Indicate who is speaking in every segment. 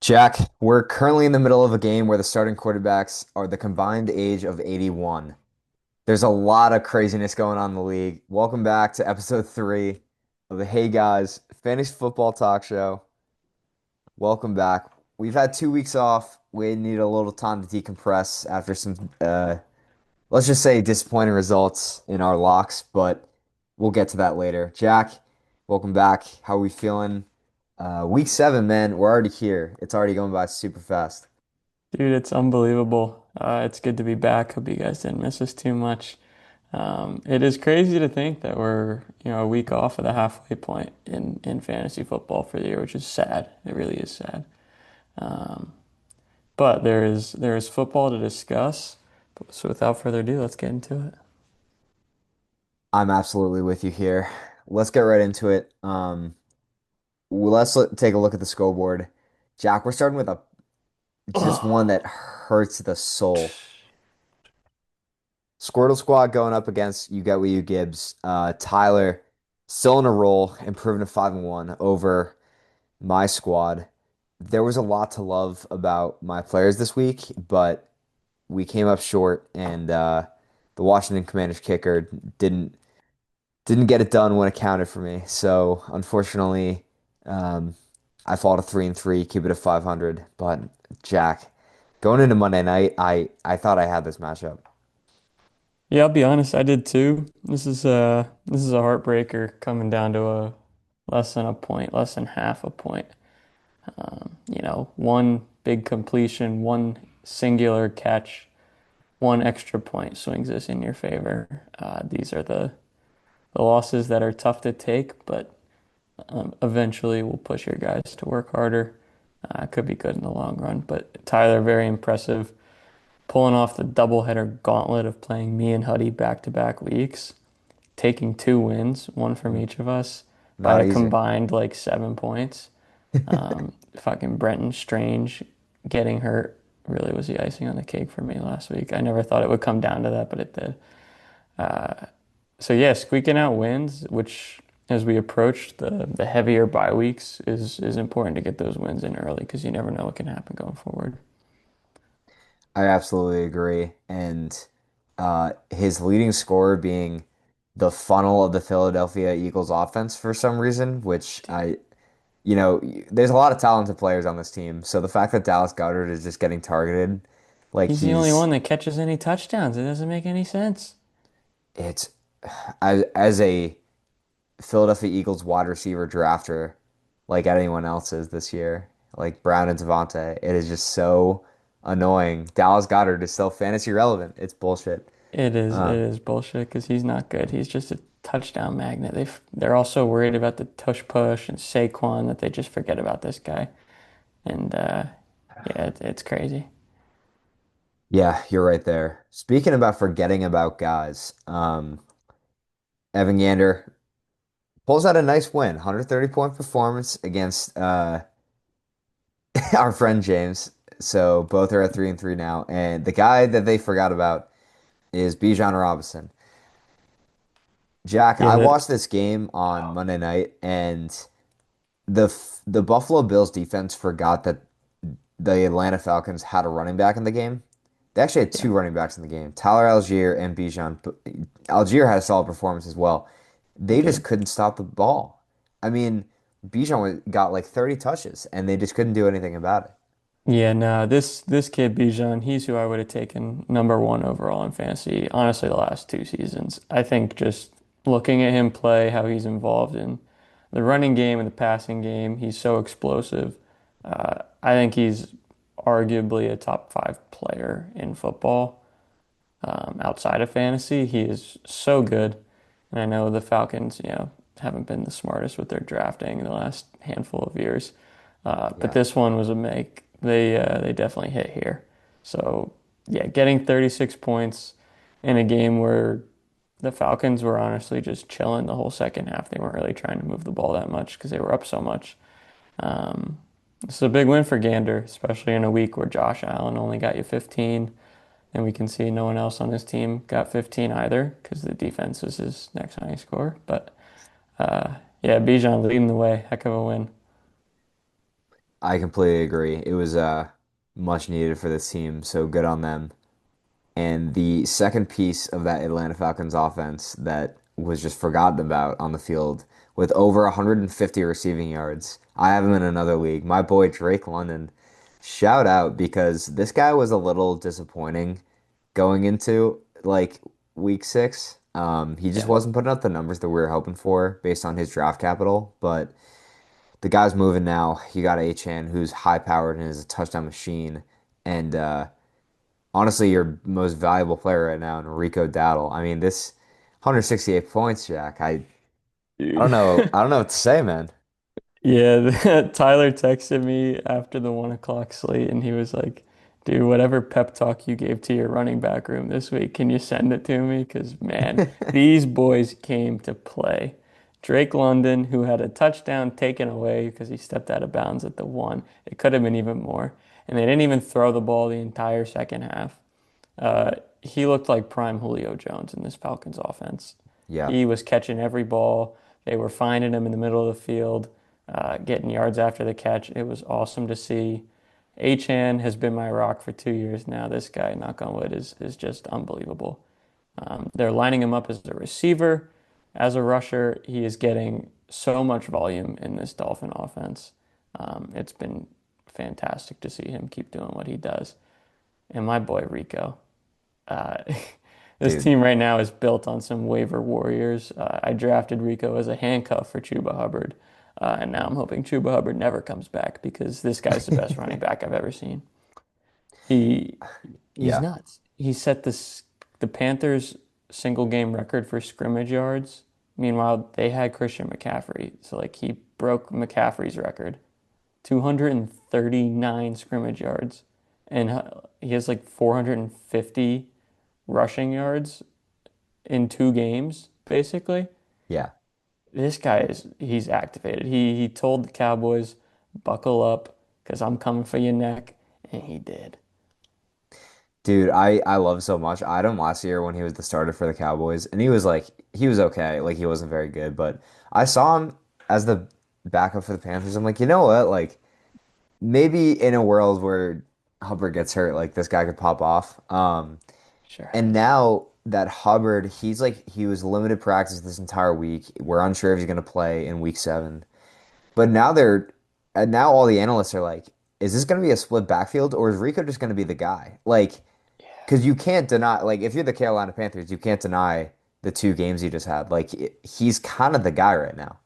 Speaker 1: Jack, we're currently in the middle of a game where the starting quarterbacks are the combined age of 81. There's a lot of craziness going on in the league. Welcome back to episode 3 of the Hey Guys Fantasy Football Talk Show. Welcome back. We've had 2 weeks off. We need a little time to decompress after some, let's just say, disappointing results in our locks, but we'll get to that later. Jack, welcome back. How are we feeling? Week 7, man, we're already here. It's already going by super fast.
Speaker 2: Dude, it's unbelievable. It's good to be back. Hope you guys didn't miss us too much. It is crazy to think that we're, a week off of the halfway point in fantasy football for the year, which is sad. It really is sad. Um, but there is football to discuss. So without further ado, let's get into it.
Speaker 1: I'm absolutely with you here. Let's get right into it. Take a look at the scoreboard. Jack, we're starting with a just one
Speaker 2: Oh,
Speaker 1: that hurts the soul. Squirtle Squad going up against You Get What You Gibbs. Tyler still in a roll, improving to 5-1 over my squad. There was a lot to love about my players this week, but we came up short, and the Washington Commanders kicker didn't get it done when it counted for me. So unfortunately, um, I fall to 3-3, keep it at 500. But Jack, going into Monday night, I thought I had this matchup.
Speaker 2: yeah, I'll be honest, I did too. This is a heartbreaker coming down to a less than a point, less than half a point. One big completion, one singular catch, one extra point swings this in your favor. These are the losses that are tough to take, but eventually will push your guys to work harder. Could be good in the long run. But Tyler, very impressive, pulling off the doubleheader gauntlet of playing me and Huddy back-to-back weeks, taking 2 wins, one from each of us, by
Speaker 1: Not
Speaker 2: a
Speaker 1: easy.
Speaker 2: combined like 7 points. Fucking Brenton Strange getting hurt really was the icing on the cake for me last week. I never thought it would come down to that, but it did. So yeah, squeaking out wins, which as we approach the heavier bye weeks is important to get those wins in early because you never know what can happen going forward.
Speaker 1: I absolutely agree. And his leading scorer being the funnel of the Philadelphia Eagles offense for some reason, which there's a lot of talented players on this team. So the fact that Dallas Goedert is just getting targeted, like
Speaker 2: He's the only
Speaker 1: he's
Speaker 2: one that catches any touchdowns. It doesn't make any sense.
Speaker 1: it's as a Philadelphia Eagles wide receiver drafter, like anyone else's this year, like Brown and Devontae, it is just so annoying. Dallas Goedert is still fantasy relevant. It's bullshit.
Speaker 2: It
Speaker 1: Um,
Speaker 2: is bullshit because he's not good. He's just a touchdown magnet. They're also worried about the tush push and Saquon that they just forget about this guy. And yeah, it's crazy.
Speaker 1: yeah, you're right there. Speaking about forgetting about guys, Evan Gander pulls out a nice win, 130 point performance against our friend James. So both are at 3-3 now. And the guy that they forgot about is Bijan Robinson. Jack,
Speaker 2: Yeah,
Speaker 1: I
Speaker 2: that
Speaker 1: watched this game on Monday night, and the Buffalo Bills defense forgot that the Atlanta Falcons had a running back in the game. They actually had
Speaker 2: yeah.
Speaker 1: two running backs in the game, Tyler Algier and Bijan. But Algier had a solid performance as well.
Speaker 2: He
Speaker 1: They just
Speaker 2: did.
Speaker 1: couldn't stop the ball. I mean, got like 30 touches, and they just couldn't do anything about it.
Speaker 2: Yeah, no, this kid Bijan, he's who I would have taken number one overall in fantasy, honestly, the last 2 seasons. I think just looking at him play, how he's involved in the running game and the passing game, he's so explosive. I think he's arguably a top five player in football, outside of fantasy. He is so good. And I know the Falcons, haven't been the smartest with their drafting in the last handful of years. But
Speaker 1: Yeah.
Speaker 2: this one was a make. They definitely hit here. So yeah, getting 36 points in a game where the Falcons were honestly just chilling the whole second half. They weren't really trying to move the ball that much because they were up so much. Um, it's a big win for Gander, especially in a week where Josh Allen only got you 15, and we can see no one else on his team got 15 either because the defense was his next highest score. But yeah, Bijan leading the way, heck of a win.
Speaker 1: I completely agree. It was much needed for this team, so good on them. And the second piece of that Atlanta Falcons offense that was just forgotten about on the field with over 150 receiving yards. I have him in another league. My boy Drake London. Shout out because this guy was a little disappointing going into like week 6. He just
Speaker 2: Yeah.
Speaker 1: wasn't putting up the numbers that we were hoping for based on his draft capital, but the guy's moving now. You got Achan, who's high powered and is a touchdown machine, and honestly, your most valuable player right now, Rico Dowdle. I mean, this 168 points, Jack. I don't
Speaker 2: Dude.
Speaker 1: know. I don't know what to say, man.
Speaker 2: Yeah, Tyler texted me after the 1 o'clock slate and he was like, dude, whatever pep talk you gave to your running back room this week, can you send it to me? Because, man, these boys came to play. Drake London, who had a touchdown taken away because he stepped out of bounds at the 1. It could have been even more. And they didn't even throw the ball the entire second half. Uh, he looked like prime Julio Jones in this Falcons offense.
Speaker 1: Yeah,
Speaker 2: He was catching every ball. They were finding him in the middle of the field, getting yards after the catch. It was awesome to see. Achan has been my rock for 2 years now. This guy, knock on wood, is just unbelievable. They're lining him up as a receiver, as a rusher. He is getting so much volume in this Dolphin offense. It's been fantastic to see him keep doing what he does. And my boy Rico. Uh, this
Speaker 1: dude.
Speaker 2: team right now is built on some waiver warriors. I drafted Rico as a handcuff for Chuba Hubbard, and now I'm hoping Chuba Hubbard never comes back because this guy's the best running back I've ever seen. He he's
Speaker 1: Yeah,
Speaker 2: nuts. He set the Panthers single game record for scrimmage yards. Meanwhile, they had Christian McCaffrey, so like he broke McCaffrey's record, 239 scrimmage yards, and he has like 450 rushing yards in 2 games, basically.
Speaker 1: yeah.
Speaker 2: This guy he's activated. He told the Cowboys, buckle up, because I'm coming for your neck, and he did.
Speaker 1: Dude, I love so much. I had him last year when he was the starter for the Cowboys, and he was okay. Like he wasn't very good, but I saw him as the backup for the Panthers. I'm like, you know what? Like maybe in a world where Hubbard gets hurt, like this guy could pop off.
Speaker 2: Sure
Speaker 1: And
Speaker 2: has.
Speaker 1: now that Hubbard, he was limited practice this entire week. We're unsure if he's going to play in week 7. But and now all the analysts are like, is this going to be a split backfield or is Rico just going to be the guy? Like, because you can't deny, like, if you're the Carolina Panthers, you can't deny the 2 games he just had. Like, he's kind of the guy right now.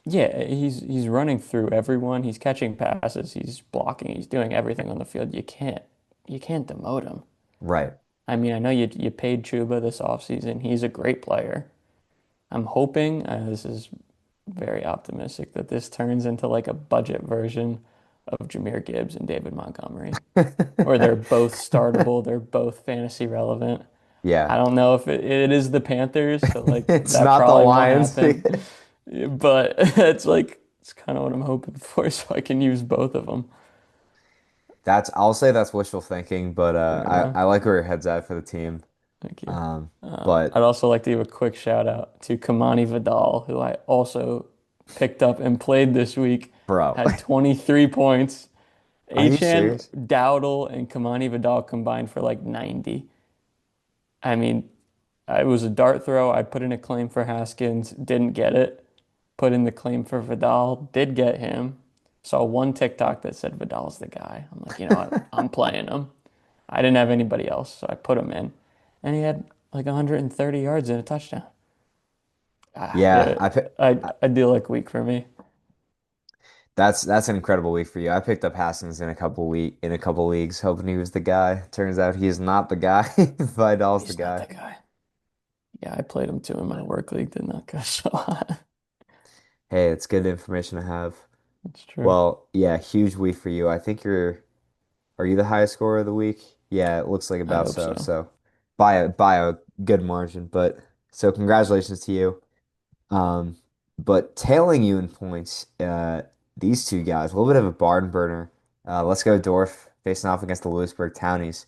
Speaker 2: Yeah, he's running through everyone. He's catching passes. He's blocking. He's doing everything on the field. You can't demote him.
Speaker 1: Right.
Speaker 2: I mean, I know you paid Chuba this offseason. He's a great player. I'm hoping, this is very optimistic, that this turns into like a budget version of Jahmyr Gibbs and David Montgomery, where they're both startable, they're both fantasy relevant.
Speaker 1: Yeah.
Speaker 2: I don't know if it is the Panthers, so like
Speaker 1: It's
Speaker 2: that
Speaker 1: not the
Speaker 2: probably won't
Speaker 1: Lions.
Speaker 2: happen. But it's kind of what I'm hoping for, so I can use both of them.
Speaker 1: I'll say that's wishful thinking, but
Speaker 2: Uh,
Speaker 1: I like where your head's at for the team.
Speaker 2: Thank you.
Speaker 1: Um, but
Speaker 2: I'd also like to give a quick shout out to Kamani Vidal, who I also picked up and played this week,
Speaker 1: bro,
Speaker 2: had 23 points.
Speaker 1: are you
Speaker 2: Achan,
Speaker 1: serious?
Speaker 2: Dowdle, and Kamani Vidal combined for like 90. I mean, it was a dart throw. I put in a claim for Haskins, didn't get it. Put in the claim for Vidal, did get him. Saw one TikTok that said Vidal's the guy. I'm like, you know what? I'm playing him. I didn't have anybody else, so I put him in. And he had like 130 yards and a touchdown.
Speaker 1: Yeah,
Speaker 2: Yeah, I do like week for me.
Speaker 1: that's an incredible week for you. I picked up Haskins in a couple leagues, hoping he was the guy. Turns out he is not the guy. Vidal's the
Speaker 2: He's not
Speaker 1: guy.
Speaker 2: the guy. Yeah, I played him too in my work league. Did not go so hot.
Speaker 1: Hey, it's good information to have.
Speaker 2: It's true.
Speaker 1: Well, yeah, huge week for you. I think are you the highest scorer of the week? Yeah, it looks like
Speaker 2: I
Speaker 1: about
Speaker 2: hope
Speaker 1: so.
Speaker 2: so.
Speaker 1: So by a good margin, but so congratulations to you. Um, but tailing you in points, these two guys, a little bit of a barn burner. Let's go Dorf facing off against the Lewisburg Townies.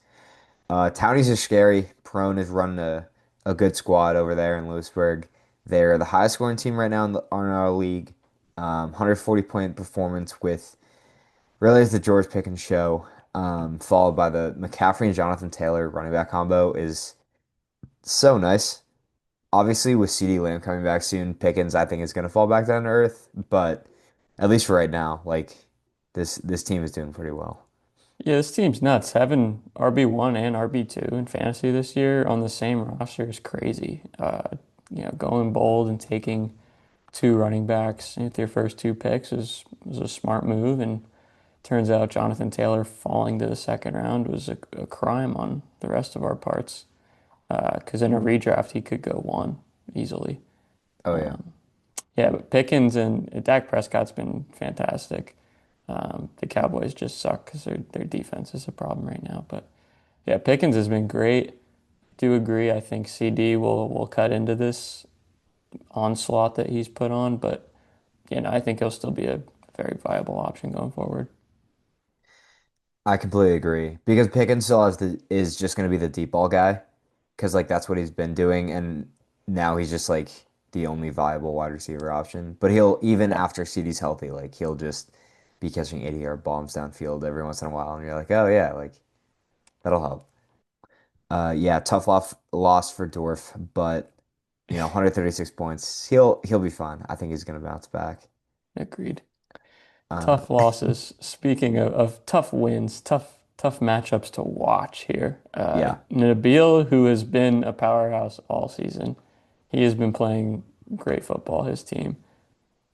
Speaker 1: Townies are scary. Prone is running a good squad over there in Lewisburg. They're the highest scoring team right now in our league. 140 point performance with really is the George Pickens show, followed by the McCaffrey and Jonathan Taylor running back combo is so nice. Obviously, with CeeDee Lamb coming back soon, Pickens I think is going to fall back down to earth, but at least for right now, like this team is doing pretty well.
Speaker 2: Yeah, this team's nuts. Having RB1 and RB2 in fantasy this year on the same roster is crazy. Going bold and taking two running backs with your first two picks was a smart move, and turns out Jonathan Taylor falling to the second round was a crime on the rest of our parts. Because in a redraft he could go one easily.
Speaker 1: Oh yeah.
Speaker 2: Um, yeah, but Pickens and Dak Prescott's been fantastic. The Cowboys just suck because their defense is a problem right now. But yeah, Pickens has been great. Do agree. I think CD will cut into this onslaught that he's put on, but I think he'll still be a very viable option going forward.
Speaker 1: I completely agree because Pickens still is just going to be the deep ball guy because like that's what he's been doing, and now he's just like the only viable wide receiver option. But he'll even
Speaker 2: Yeah,
Speaker 1: after CD's healthy, like he'll just be catching 80-yard bombs downfield every once in a while, and you're like, oh yeah, like that'll help. Yeah, loss for Dorf, but 136 points. He'll be fine. I think he's going to bounce back.
Speaker 2: agreed.
Speaker 1: Uh,
Speaker 2: Tough losses. Speaking of tough wins, tough matchups to watch here.
Speaker 1: yeah.
Speaker 2: Nabil, who has been a powerhouse all season, he has been playing great football. His team,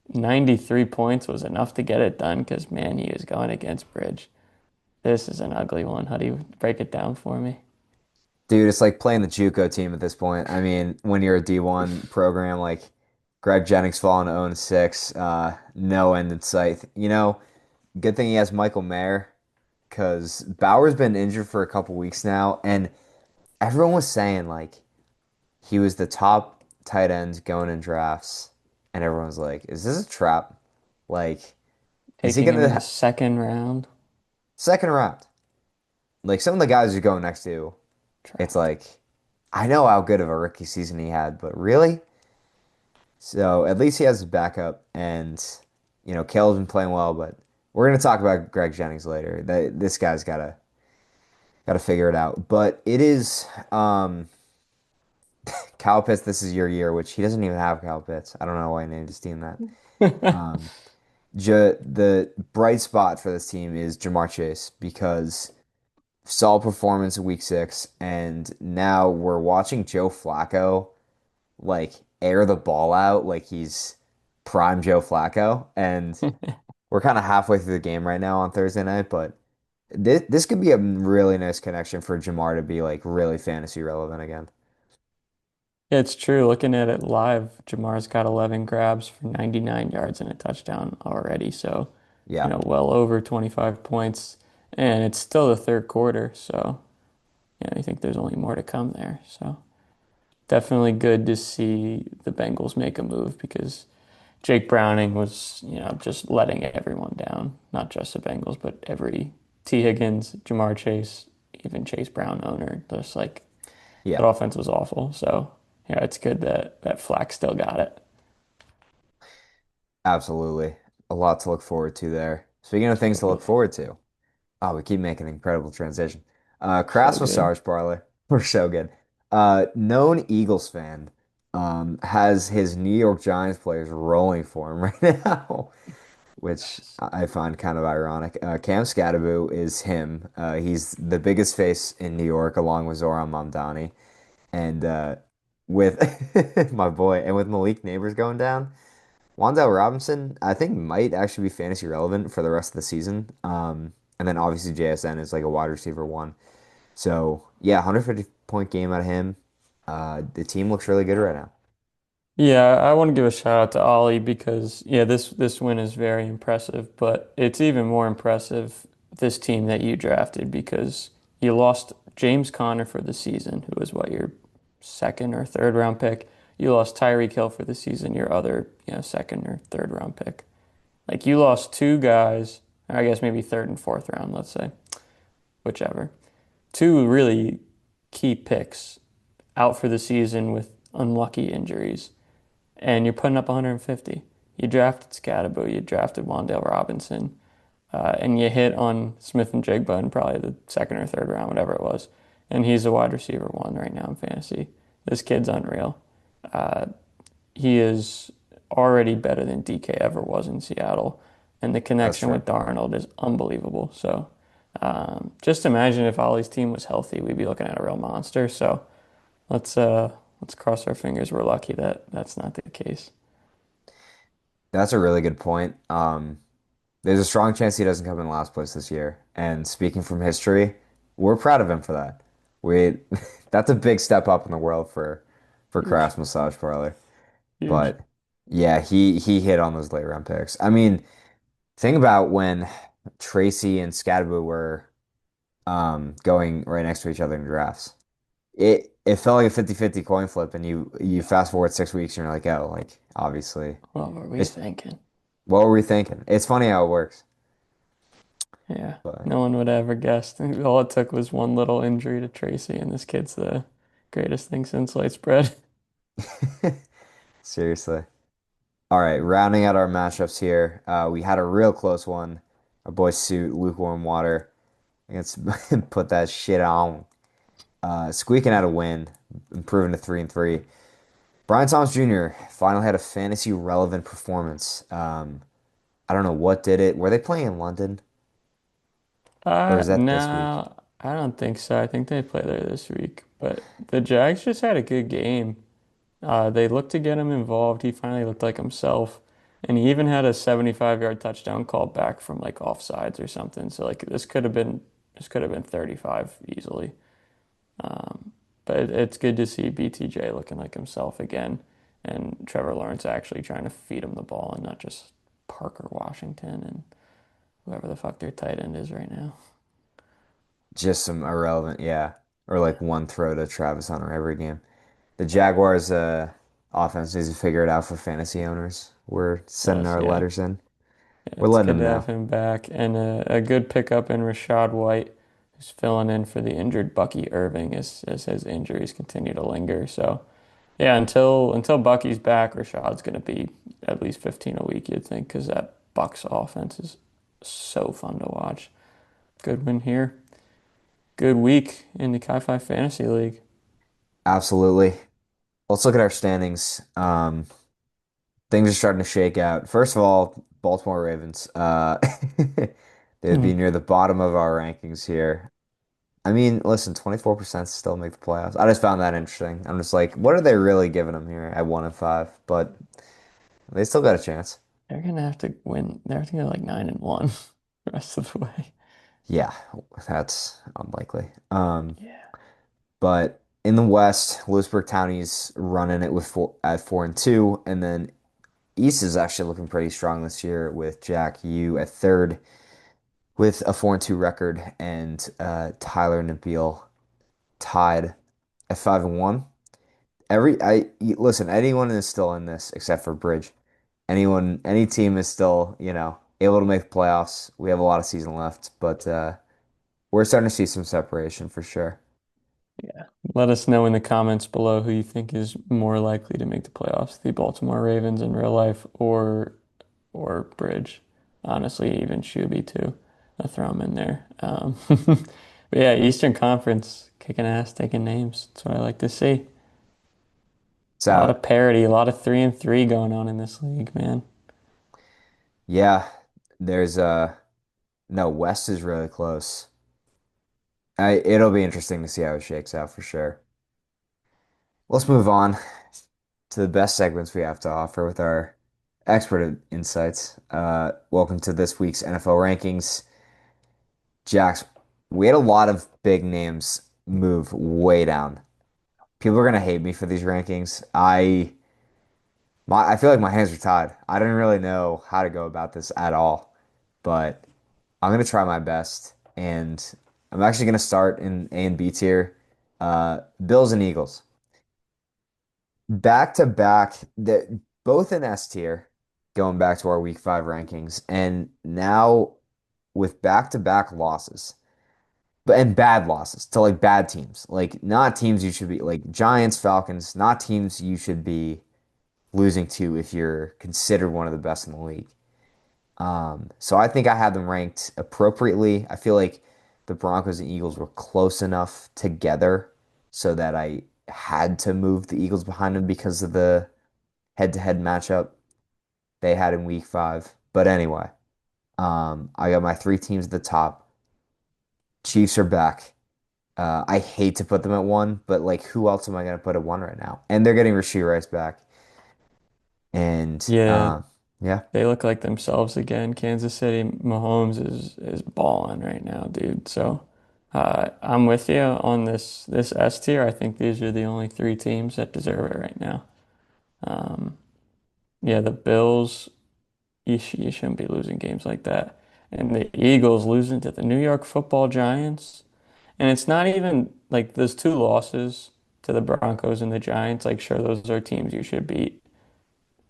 Speaker 2: 93 points was enough to get it done because man, he is going against Bridge. This is an ugly one. How do you break it down for me?
Speaker 1: Dude, it's like playing the JUCO team at this point. I mean, when you're a D1 program, like Greg Jennings falling to 0-6, no end in sight. Good thing he has Michael Mayer because Bauer's been injured for a couple weeks now, and everyone was saying like he was the top tight end going in drafts, and everyone was like, "Is this a trap? Like, is he
Speaker 2: Taking him in the
Speaker 1: gonna
Speaker 2: second round,
Speaker 1: second round?" Like some of the guys you're going next to, it's
Speaker 2: trapped.
Speaker 1: like, I know how good of a rookie season he had, but really? So at least he has his backup, and Kale's been playing well. But we're gonna talk about Greg Jennings later. This guy's gotta figure it out. But it is Kyle Pitts. This is your year, which he doesn't even have Kyle Pitts. I don't know why he named his team that. Um, the bright spot for this team is Jamar Chase because solid performance in week 6, and now we're watching Joe Flacco like air the ball out like he's prime Joe Flacco. And we're kind of halfway through the game right now on Thursday night, but this could be a really nice connection for Jamar to be like really fantasy relevant again.
Speaker 2: It's true. Looking at it live, Jamar's got 11 grabs for 99 yards and a touchdown already. So,
Speaker 1: Yeah,
Speaker 2: well over 25 points. And it's still the third quarter. So, I think there's only more to come there. So, definitely good to see the Bengals make a move because Jake Browning was, just letting everyone down. Not just the Bengals, but every T. Higgins, Jamar Chase, even Chase Brown owner. Just like
Speaker 1: yeah,
Speaker 2: that offense was awful. So, it's good that Flack still got it.
Speaker 1: absolutely. A lot to look forward to there. Speaking of things to look
Speaker 2: Totally.
Speaker 1: forward to, oh, we keep making an incredible transition.
Speaker 2: So
Speaker 1: Crass
Speaker 2: good.
Speaker 1: Massage Parlor. We're so good. Known Eagles fan, has his New York Giants players rolling for him right now, which
Speaker 2: Yes.
Speaker 1: I find kind of ironic. Cam Scadaboo is him. He's the biggest face in New York, along with Zoran Mamdani, and with my boy, and with Malik Neighbors going down. Wan'Dale Robinson, I think, might actually be fantasy relevant for the rest of the season. And then obviously JSN is like a wide receiver one. So yeah, 150 point game out of him. The team looks really good right now.
Speaker 2: Yeah, I want to give a shout out to Ollie because this win is very impressive, but it's even more impressive this team that you drafted because you lost James Conner for the season, who was what, your second or third round pick. You lost Tyreek Hill for the season, your other, second or third round pick. Like you lost two guys, or I guess maybe third and fourth round, let's say, whichever. Two really key picks out for the season with unlucky injuries and you're putting up 150. You drafted Scatterbo, you drafted Wan'Dale Robinson. and you hit on Smith and Jigba in probably the second or third round, whatever it was, and he's a wide receiver one right now in fantasy. This kid's unreal. Uh, he is already better than DK ever was in Seattle, and the
Speaker 1: That's
Speaker 2: connection
Speaker 1: true.
Speaker 2: with Darnold is unbelievable. So, just imagine if Ollie's team was healthy, we'd be looking at a real monster. So let's cross our fingers. We're lucky that that's not the case.
Speaker 1: That's a really good point. There's a strong chance he doesn't come in last place this year. And speaking from history, we're proud of him for that. We that's a big step up in the world for
Speaker 2: Huge,
Speaker 1: Craft's massage parlor.
Speaker 2: huge.
Speaker 1: But yeah, he hit on those late round picks. I mean, think about when Tracy and Scadaboo were going right next to each other in drafts. It felt like a 50-50 coin flip, and you fast forward 6 weeks and you're like, oh, like obviously
Speaker 2: What were we
Speaker 1: it's
Speaker 2: thinking?
Speaker 1: what were we thinking? It's funny how it works.
Speaker 2: Yeah,
Speaker 1: But
Speaker 2: no one would have ever guessed. All it took was one little injury to Tracy, and this kid's the greatest thing since sliced bread.
Speaker 1: seriously. All right, rounding out our matchups here, we had a real close one. Our boy Suit, lukewarm water against put that shit on. Squeaking out a win, improving to 3-3. Brian Thomas Jr. finally had a fantasy relevant performance. I don't know what did it. Were they playing in London or is that this week?
Speaker 2: No, I don't think so. I think they play there this week, but the Jags just had a good game. They looked to get him involved. He finally looked like himself, and he even had a 75-yard touchdown called back from like offsides or something. So like this could have been 35 easily. But it's good to see BTJ looking like himself again, and Trevor Lawrence actually trying to feed him the ball and not just Parker Washington and whoever the fuck their tight end is right now.
Speaker 1: Just some irrelevant, yeah. Or
Speaker 2: Yeah,
Speaker 1: like one throw to Travis Hunter every game. The
Speaker 2: yeah,
Speaker 1: Jaguars offense needs to figure it out for fantasy owners. We're sending
Speaker 2: yes,
Speaker 1: our
Speaker 2: yeah.
Speaker 1: letters in.
Speaker 2: Yeah,
Speaker 1: We're
Speaker 2: it's
Speaker 1: letting
Speaker 2: good
Speaker 1: them
Speaker 2: to have
Speaker 1: know.
Speaker 2: him back, and a good pickup in Rashad White, who's filling in for the injured Bucky Irving as his injuries continue to linger. So yeah, until Bucky's back, Rashad's going to be at least 15 a week, you'd think, because that Bucks offense is so fun to watch. Good win here. Good week in the Chi-Fi Fantasy League.
Speaker 1: Absolutely. Let's look at our standings. Things are starting to shake out. First of all, Baltimore Ravens. They'd
Speaker 2: Hmm.
Speaker 1: be near the bottom of our rankings here. I mean, listen, 24% still make the playoffs. I just found that interesting. I'm just like, what are they really giving them here at 1-5? But they still got a chance.
Speaker 2: They're gonna have to win. They're gonna go like 9-1 the rest of the way.
Speaker 1: Yeah, that's unlikely.
Speaker 2: Yeah.
Speaker 1: But in the West, Lewisburg County's running it with at 4-2, and then East is actually looking pretty strong this year with Jack U at third with a 4-2 record, and Tyler Nabil tied at 5-1. Listen, anyone is still in this except for Bridge. Any team is still, able to make the playoffs. We have a lot of season left, but we're starting to see some separation for sure.
Speaker 2: Yeah. Let us know in the comments below who you think is more likely to make the playoffs, the Baltimore Ravens in real life or Bridge. Honestly, even Shuby too. I'll throw him in there. But yeah, Eastern Conference kicking ass, taking names. That's what I like to see. A lot
Speaker 1: So
Speaker 2: of parity, a lot of 3-3 going on in this league, man.
Speaker 1: yeah, there's no, West is really close. It'll be interesting to see how it shakes out for sure. Let's move on to the best segments we have to offer with our expert insights. Welcome to this week's NFL rankings. Jax, we had a lot of big names move way down. People are gonna hate me for these rankings. I feel like my hands are tied. I didn't really know how to go about this at all, but I'm gonna try my best, and I'm actually gonna start in A and B tier. Bills and Eagles. Back to back, that both in S tier, going back to our week 5 rankings, and now with back to back losses, but and bad losses to like bad teams, like not teams you should be like Giants, Falcons, not teams you should be losing to if you're considered one of the best in the league. So I think I have them ranked appropriately. I feel like the Broncos and Eagles were close enough together so that I had to move the Eagles behind them because of the head-to-head matchup they had in week 5. But anyway, I got my three teams at the top. Chiefs are back. I hate to put them at one, but like, who else am I going to put at one right now? And they're getting Rashee Rice back. And
Speaker 2: Yeah,
Speaker 1: yeah,
Speaker 2: they look like themselves again. Kansas City, Mahomes is balling right now, dude. So I'm with you on this S tier. I think these are the only three teams that deserve it right now. Um, yeah, the Bills, you shouldn't be losing games like that. And the Eagles losing to the New York Football Giants. And it's not even like those two losses to the Broncos and the Giants. Like, sure, those are teams you should beat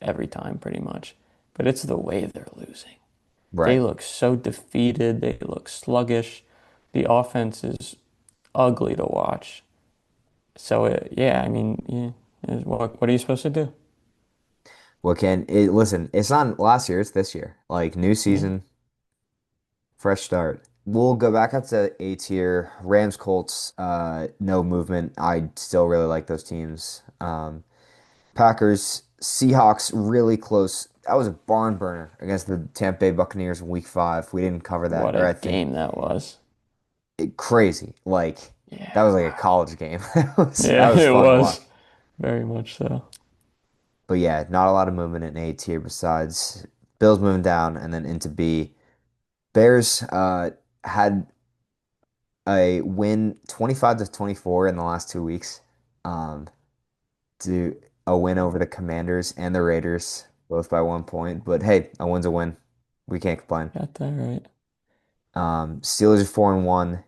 Speaker 2: every time, pretty much. But it's the way they're losing. They
Speaker 1: right.
Speaker 2: look so defeated. They look sluggish. The offense is ugly to watch. So, yeah, I mean, what are you supposed to do?
Speaker 1: Listen, it's not last year, it's this year. Like, new
Speaker 2: Yeah,
Speaker 1: season, fresh start. We'll go back up to A tier. Rams, Colts, no movement. I still really like those teams. Packers, Seahawks, really close. That was a barn burner against the Tampa Bay Buccaneers in week 5. We didn't cover that,
Speaker 2: what
Speaker 1: or
Speaker 2: a
Speaker 1: I think
Speaker 2: game that was.
Speaker 1: crazy. Like, that
Speaker 2: Yeah,
Speaker 1: was like a
Speaker 2: wow.
Speaker 1: college game. That
Speaker 2: Yeah,
Speaker 1: was
Speaker 2: it
Speaker 1: fun to watch.
Speaker 2: was very much so.
Speaker 1: But yeah, not a lot of movement in A tier besides Bills moving down and then into B. Bears had a win 25 to 24 in the last 2 weeks. Um, to a win over the Commanders and the Raiders, both by 1 point. But hey, a win's a win. We can't complain.
Speaker 2: Got that right.
Speaker 1: Steelers are 4-1.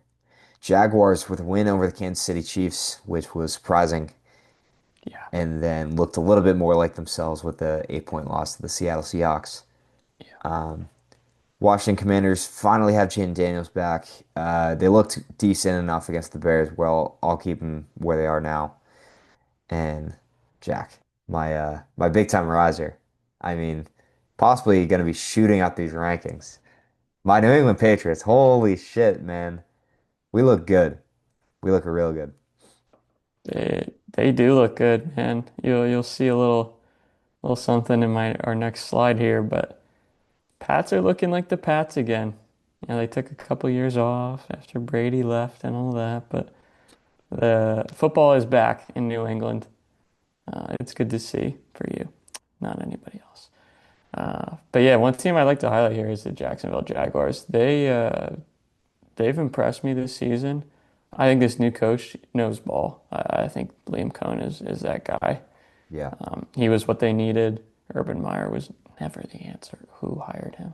Speaker 1: Jaguars with a win over the Kansas City Chiefs, which was surprising,
Speaker 2: Yeah,
Speaker 1: and then looked a little bit more like themselves with the 8 point loss to the Seattle Seahawks.
Speaker 2: yeah,
Speaker 1: Um, Washington Commanders finally have Jaden Daniels back. They looked decent enough against the Bears. Well, I'll keep them where they are now. And Jack, my big time riser. I mean, possibly going to be shooting out these rankings. My New England Patriots. Holy shit, man. We look good. We look real good.
Speaker 2: they do look good, man. You'll see a little something in my our next slide here, but Pats are looking like the Pats again. Yeah, they took a couple years off after Brady left and all that, but the football is back in New England. It's good to see for you, not anybody else. But yeah, one team I'd like to highlight here is the Jacksonville Jaguars. They've impressed me this season. I think this new coach knows ball. I think Liam Cohn is that guy.
Speaker 1: Yeah.
Speaker 2: He was what they needed. Urban Meyer was never the answer. Who hired him?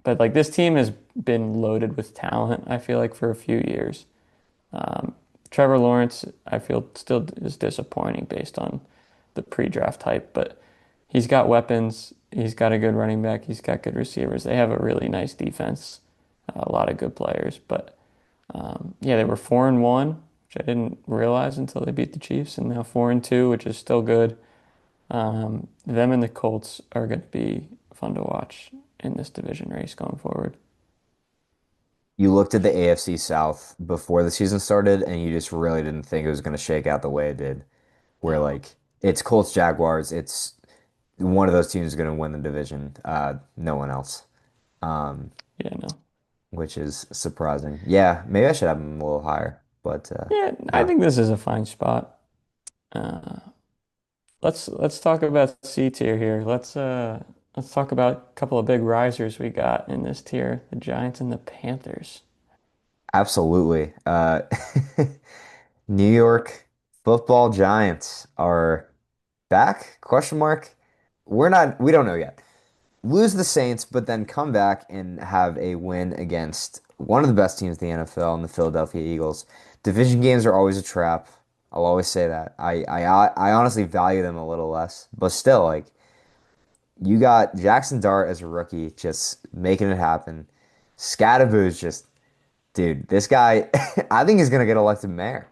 Speaker 2: But like this team has been loaded with talent, I feel like, for a few years. Um, Trevor Lawrence, I feel, still is disappointing based on the pre-draft hype, but he's got weapons. He's got a good running back. He's got good receivers. They have a really nice defense, a lot of good players. But yeah, they were 4-1, which I didn't realize until they beat the Chiefs, and now 4-2, which is still good. Them and the Colts are going to be fun to watch in this division race going forward.
Speaker 1: You looked at the AFC South before the season started and you just really didn't think it was going to shake out the way it did. Where
Speaker 2: No,
Speaker 1: like it's Colts Jaguars, it's one of those teams is going to win the division. No one else. Um,
Speaker 2: yeah, no.
Speaker 1: which is surprising. Yeah, maybe I should have them a little higher, but
Speaker 2: Yeah, I
Speaker 1: no.
Speaker 2: think this is a fine spot. Uh, let's talk about C tier here. Let's talk about a couple of big risers we got in this tier, the Giants and the Panthers.
Speaker 1: Absolutely. New York Football Giants are back? Question mark. We don't know yet. Lose the Saints, but then come back and have a win against one of the best teams in the NFL and the Philadelphia Eagles. Division games are always a trap. I'll always say that. I honestly value them a little less, but still, like you got Jackson Dart as a rookie, just making it happen. Scadaboo's just, dude, this guy, I think he's gonna get elected mayor.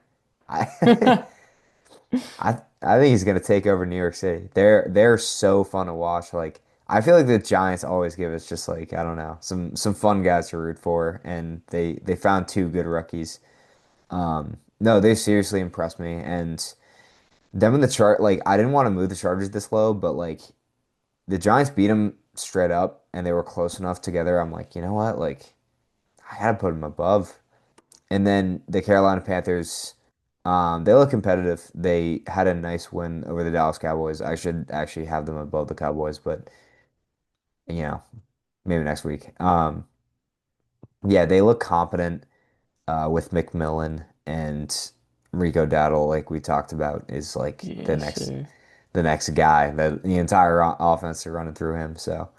Speaker 1: I, I think he's gonna take over New York City. They're so fun to watch. Like I feel like the Giants always give us just like, I don't know, some fun guys to root for, and they found two good rookies. No, they seriously impressed me, and them in the chart, like I didn't want to move the Chargers this low, but like the Giants beat them straight up, and they were close enough together. I'm like, you know what, like I had to put them above. And then the Carolina Panthers, they look competitive. They had a nice win over the Dallas Cowboys. I should actually have them above the Cowboys, but you know, maybe next week. Yeah, they look competent with McMillan and Rico Dowdle, like we talked about, is like
Speaker 2: Yes, sir.
Speaker 1: the next guy. The entire offense are running through him. So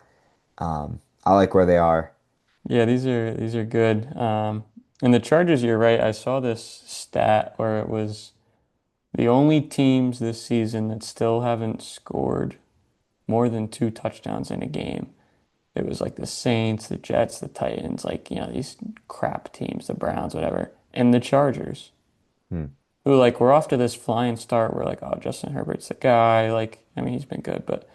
Speaker 1: I like where they are.
Speaker 2: Yeah, these are good. And the Chargers, you're right. I saw this stat where it was the only teams this season that still haven't scored more than two touchdowns in a game. It was like the Saints, the Jets, the Titans, like, these crap teams, the Browns, whatever, and the Chargers,
Speaker 1: Hmm.
Speaker 2: who like we're off to this flying start. We're like, oh, Justin Herbert's the guy. Like, I mean, he's been good, but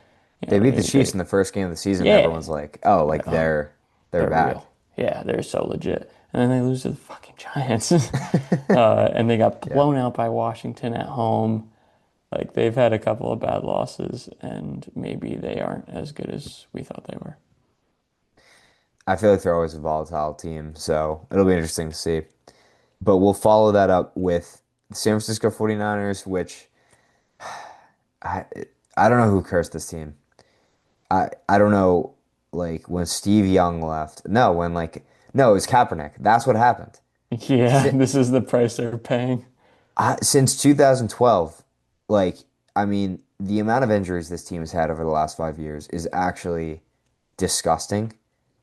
Speaker 1: They beat the Chiefs
Speaker 2: they
Speaker 1: in the first game of the season.
Speaker 2: yeah,
Speaker 1: Everyone's like, oh,
Speaker 2: like,
Speaker 1: like
Speaker 2: oh,
Speaker 1: they're
Speaker 2: they're
Speaker 1: back.
Speaker 2: real. Yeah, they're so legit. And then they lose to the fucking Giants. And they got
Speaker 1: Yeah.
Speaker 2: blown out by Washington at home. Like they've had a couple of bad losses, and maybe they aren't as good as we thought they were.
Speaker 1: I feel like they're always a volatile team, so it'll be interesting to see. But we'll follow that up with the San Francisco 49ers, which I I don't know who cursed this team. I don't know like when Steve Young left. No, when like no, it was Kaepernick. That's what happened.
Speaker 2: Yeah,
Speaker 1: Si
Speaker 2: this is the price they're paying.
Speaker 1: Since 2012, like I mean, the amount of injuries this team has had over the last 5 years is actually disgusting.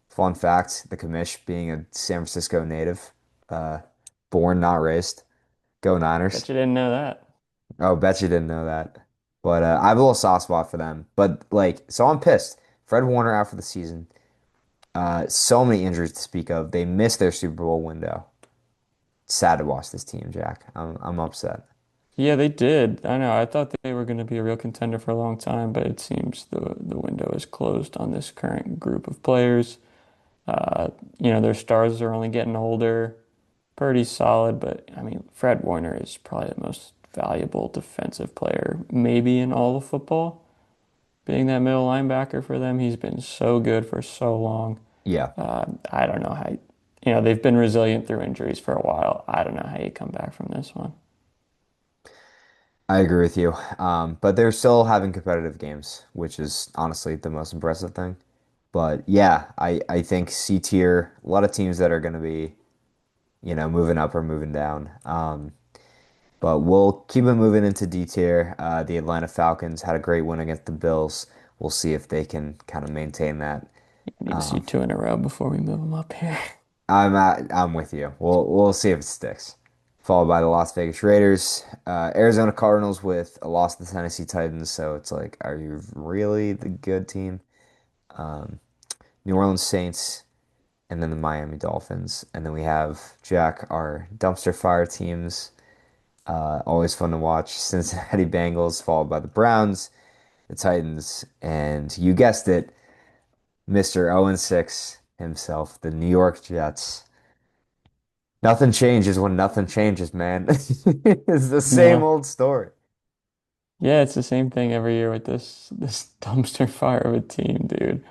Speaker 1: Fun fact, the commish being a San Francisco native, uh, born, not raised. Go
Speaker 2: Bet
Speaker 1: Niners.
Speaker 2: you didn't know that.
Speaker 1: Oh, bet you didn't know that. But I have a little soft spot for them. But like, so I'm pissed. Fred Warner out for the season. So many injuries to speak of. They missed their Super Bowl window. Sad to watch this team, Jack. I'm upset.
Speaker 2: Yeah, they did. I know. I thought they were going to be a real contender for a long time, but it seems the window is closed on this current group of players. Uh, their stars are only getting older. Pretty solid, but I mean, Fred Warner is probably the most valuable defensive player maybe in all of football. Being that middle linebacker for them, he's been so good for so long.
Speaker 1: Yeah,
Speaker 2: I don't know how, they've been resilient through injuries for a while. I don't know how you come back from this one.
Speaker 1: I agree with you. But they're still having competitive games, which is honestly the most impressive thing. But yeah, I think C tier, a lot of teams that are going to be, moving up or moving down. But we'll keep it moving into D tier. The Atlanta Falcons had a great win against the Bills. We'll see if they can kind of maintain that.
Speaker 2: We need to see
Speaker 1: Um,
Speaker 2: two in a row before we move them up here.
Speaker 1: I'm with you. We'll see if it sticks. Followed by the Las Vegas Raiders, Arizona Cardinals with a loss to the Tennessee Titans. So it's like, are you really the good team? Um, New Orleans Saints, and then the Miami Dolphins, and then we have Jack, our dumpster fire teams. Always fun to watch. Cincinnati Bengals, followed by the Browns, the Titans, and you guessed it, Mr. 0-6 himself, the New York Jets. Nothing changes when nothing changes, man. It's the same
Speaker 2: No.
Speaker 1: old story.
Speaker 2: Yeah, it's the same thing every year with this dumpster fire of a team, dude.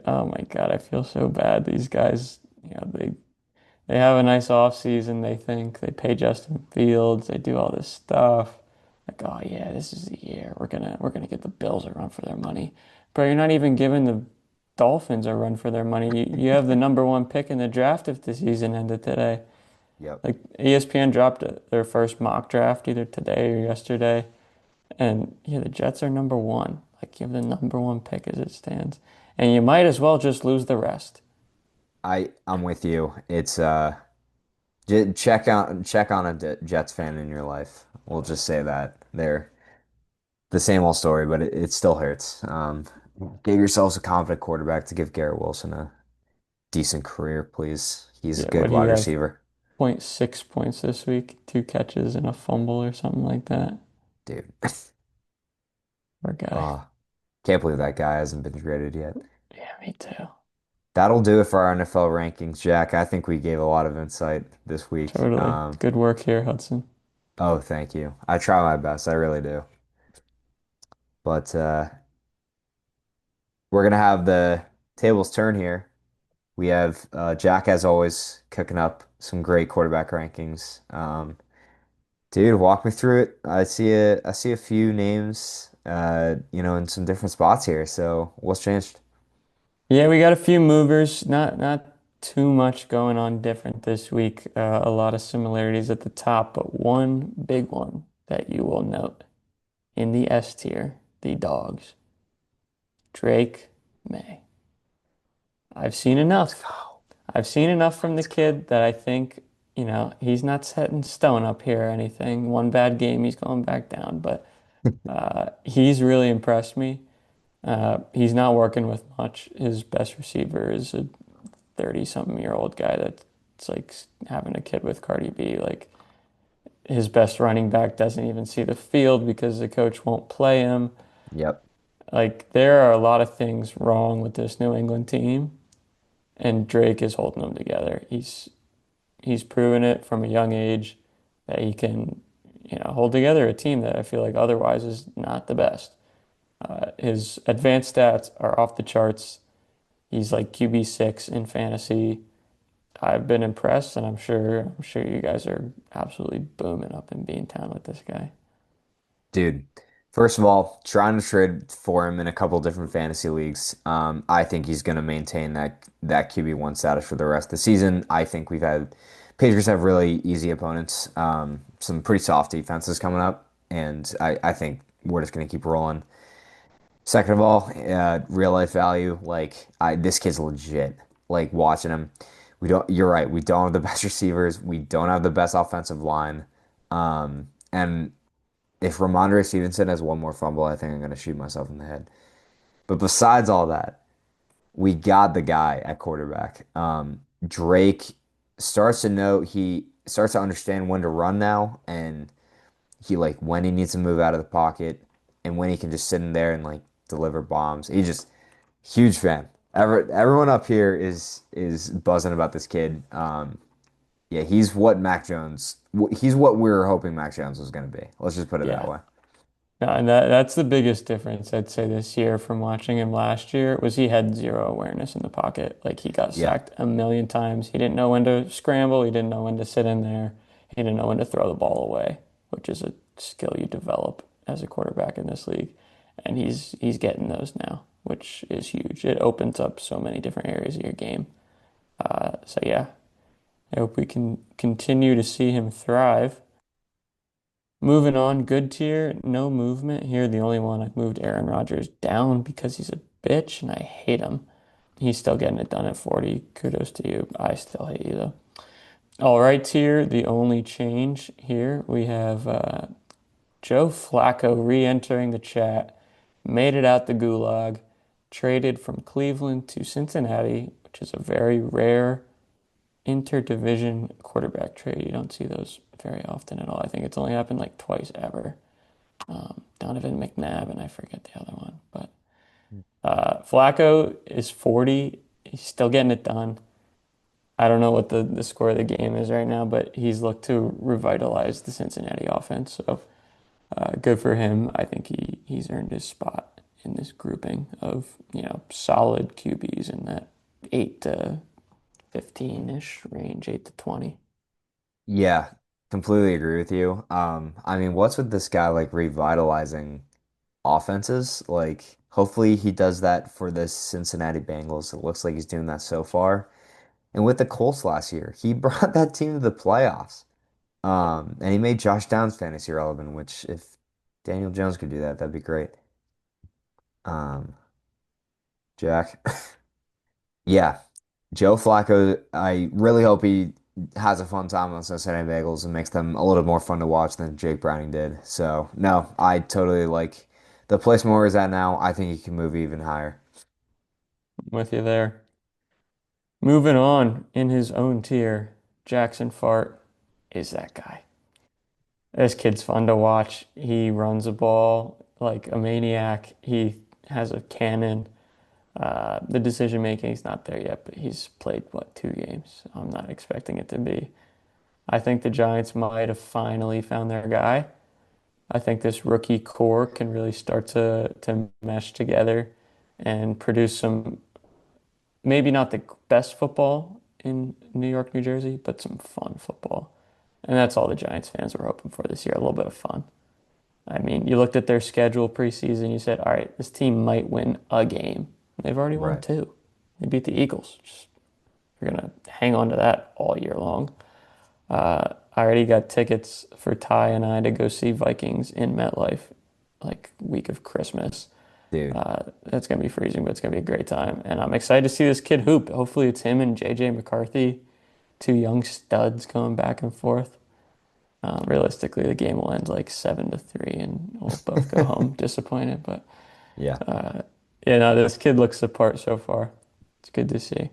Speaker 2: Oh my God, I feel so bad. These guys, they have a nice off season. They think they pay Justin Fields. They do all this stuff. Like, oh yeah, this is the year. We're gonna get the Bills a run for their money. But you're not even giving the Dolphins a run for their money. You have the number one pick in the draft if the season ended today.
Speaker 1: Yep.
Speaker 2: Like ESPN dropped their first mock draft either today or yesterday. And yeah, the Jets are number one. Like you have the number one pick as it stands. And you might as well just lose the rest.
Speaker 1: I'm with you. It's check on a Jets fan in your life. We'll just say that. They're the same old story, but it still hurts. Get yourselves a confident quarterback to give Garrett Wilson a decent career, please. He's a
Speaker 2: Yeah,
Speaker 1: good
Speaker 2: what do you
Speaker 1: wide
Speaker 2: have?
Speaker 1: receiver,
Speaker 2: 0.6 points this week, two catches and a fumble or something like that.
Speaker 1: dude.
Speaker 2: Poor guy.
Speaker 1: Oh. Can't believe that guy hasn't been graded yet.
Speaker 2: Yeah, me too.
Speaker 1: That'll do it for our NFL rankings, Jack. I think we gave a lot of insight this week.
Speaker 2: Totally. Good work here, Hudson.
Speaker 1: Oh, thank you. I try my best. I really do. But we're gonna have the tables turn here. We have Jack, as always, cooking up some great quarterback rankings. Dude, walk me through it. I see a few names, in some different spots here. So what's changed?
Speaker 2: Yeah, we got a few movers. Not too much going on different this week. A lot of similarities at the top, but one big one that you will note in the S tier, the dogs, Drake May. I've seen
Speaker 1: Let's
Speaker 2: enough.
Speaker 1: go.
Speaker 2: I've seen enough from the
Speaker 1: Let's go.
Speaker 2: kid that I think, he's not set in stone up here or anything. One bad game, he's going back down, but he's really impressed me. He's not working with much. His best receiver is a 30-something-year-old guy that's like having a kid with Cardi B. Like his best running back doesn't even see the field because the coach won't play him.
Speaker 1: Yep,
Speaker 2: Like there are a lot of things wrong with this New England team, and Drake is holding them together. He's proven it from a young age that he can, hold together a team that I feel like otherwise is not the best. His advanced stats are off the charts. He's like QB6 in fantasy. I've been impressed, and I'm sure you guys are absolutely booming up in Beantown with this guy.
Speaker 1: dude. First of all, trying to trade for him in a couple different fantasy leagues. I think he's going to maintain that QB1 status for the rest of the season. I think Patriots have really easy opponents, some pretty soft defenses coming up, and I think we're just going to keep rolling. Second of all, real life value. This kid's legit. Like watching him, you're right. We don't have the best receivers. We don't have the best offensive line. And if Ramondre Stevenson has one more fumble, I think I'm gonna shoot myself in the head. But besides all that, we got the guy at quarterback. Drake he starts to understand when to run now, and he like when he needs to move out of the pocket, and when he can just sit in there and like deliver bombs. He just huge fan. Everyone up here is buzzing about this kid. Yeah, he's what we were hoping Mac Jones was going to be. Let's just put it that
Speaker 2: Yeah.
Speaker 1: way.
Speaker 2: No, and that's the biggest difference I'd say this year from watching him last year was he had zero awareness in the pocket. Like he got
Speaker 1: Yeah.
Speaker 2: sacked a million times. He didn't know when to scramble. He didn't know when to sit in there. He didn't know when to throw the ball away, which is a skill you develop as a quarterback in this league. And he's getting those now, which is huge. It opens up so many different areas of your game. So yeah, I hope we can continue to see him thrive. Moving on, good tier, no movement here. The only one I've moved Aaron Rodgers down because he's a bitch and I hate him. He's still getting it done at 40. Kudos to you. I still hate you though. All right, tier, the only change here we have Joe Flacco re-entering the chat, made it out the gulag, traded from Cleveland to Cincinnati, which is a very rare interdivision quarterback trade. You don't see those very often at all. I think it's only happened like twice ever. Donovan McNabb, and I forget the other one. But Flacco is 40. He's still getting it done. I don't know what the score of the game is right now, but he's looked to revitalize the Cincinnati offense. So good for him. I think he's earned his spot in this grouping of, solid QBs in that 8 to 15-ish range, 8 to 20.
Speaker 1: Yeah, completely agree with you. I mean, what's with this guy like revitalizing offenses? Like, hopefully he does that for the Cincinnati Bengals. It looks like he's doing that so far. And with the Colts last year, he brought that team to the playoffs. And he made Josh Downs fantasy relevant, which if Daniel Jones could do that, that'd be great. Um, Jack. Yeah. Joe Flacco, I really hope he has a fun time on Cincinnati Bengals and makes them a little more fun to watch than Jake Browning did. So, no, I totally like the place Moore is at now. I think he can move even higher.
Speaker 2: I'm with you there. Moving on in his own tier, Jackson Fart is that guy. This kid's fun to watch. He runs a ball like a maniac. He has a cannon. The decision making is not there yet, but he's played what, 2 games. I'm not expecting it to be. I think the Giants might have finally found their guy. I think this rookie core can really start to mesh together and produce some maybe not the best football in New York, New Jersey, but some fun football. And that's all the Giants fans were hoping for this year, a little bit of fun. I mean, you looked at their schedule preseason, you said, all right, this team might win a game. They've already won
Speaker 1: Right.
Speaker 2: two. They beat the Eagles. Just, you're gonna hang on to that all year long. I already got tickets for Ty and I to go see Vikings in MetLife, like week of Christmas.
Speaker 1: Dude.
Speaker 2: It's gonna be freezing, but it's gonna be a great time. And I'm excited to see this kid hoop. Hopefully it's him and JJ McCarthy, two young studs going back and forth. Realistically, the game will end like 7-3 and we'll both go home disappointed. But
Speaker 1: Yeah,
Speaker 2: yeah, no, this kid looks the part so far. It's good to see.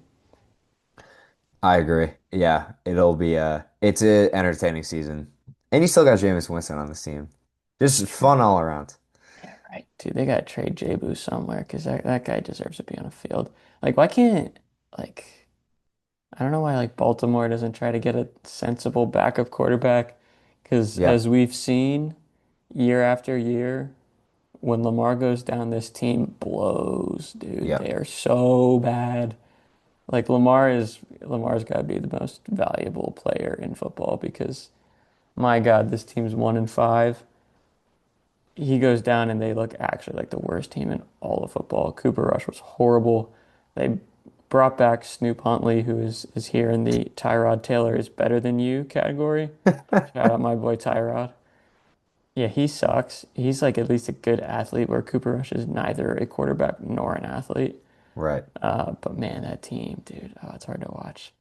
Speaker 1: I agree. Yeah, it's a entertaining season. And you still got Jameis Winston on this team. Just fun all around.
Speaker 2: Yeah, right. Dude, they gotta trade J-Boo somewhere because that guy deserves to be on a field. Like, why can't like I don't know why like Baltimore doesn't try to get a sensible backup quarterback. Because
Speaker 1: Yeah,
Speaker 2: as we've seen year after year, when Lamar goes down, this team blows, dude.
Speaker 1: yeah.
Speaker 2: They are so bad. Like Lamar's got to be the most valuable player in football because my God, this team's 1-5. He goes down and they look actually like the worst team in all of football. Cooper Rush was horrible. They brought back Snoop Huntley, who is here in the Tyrod Taylor is better than you category. Shout out my boy Tyrod. Yeah, he sucks. He's like at least a good athlete, where Cooper Rush is neither a quarterback nor an athlete.
Speaker 1: Right.
Speaker 2: But man, that team, dude, oh, it's hard to watch.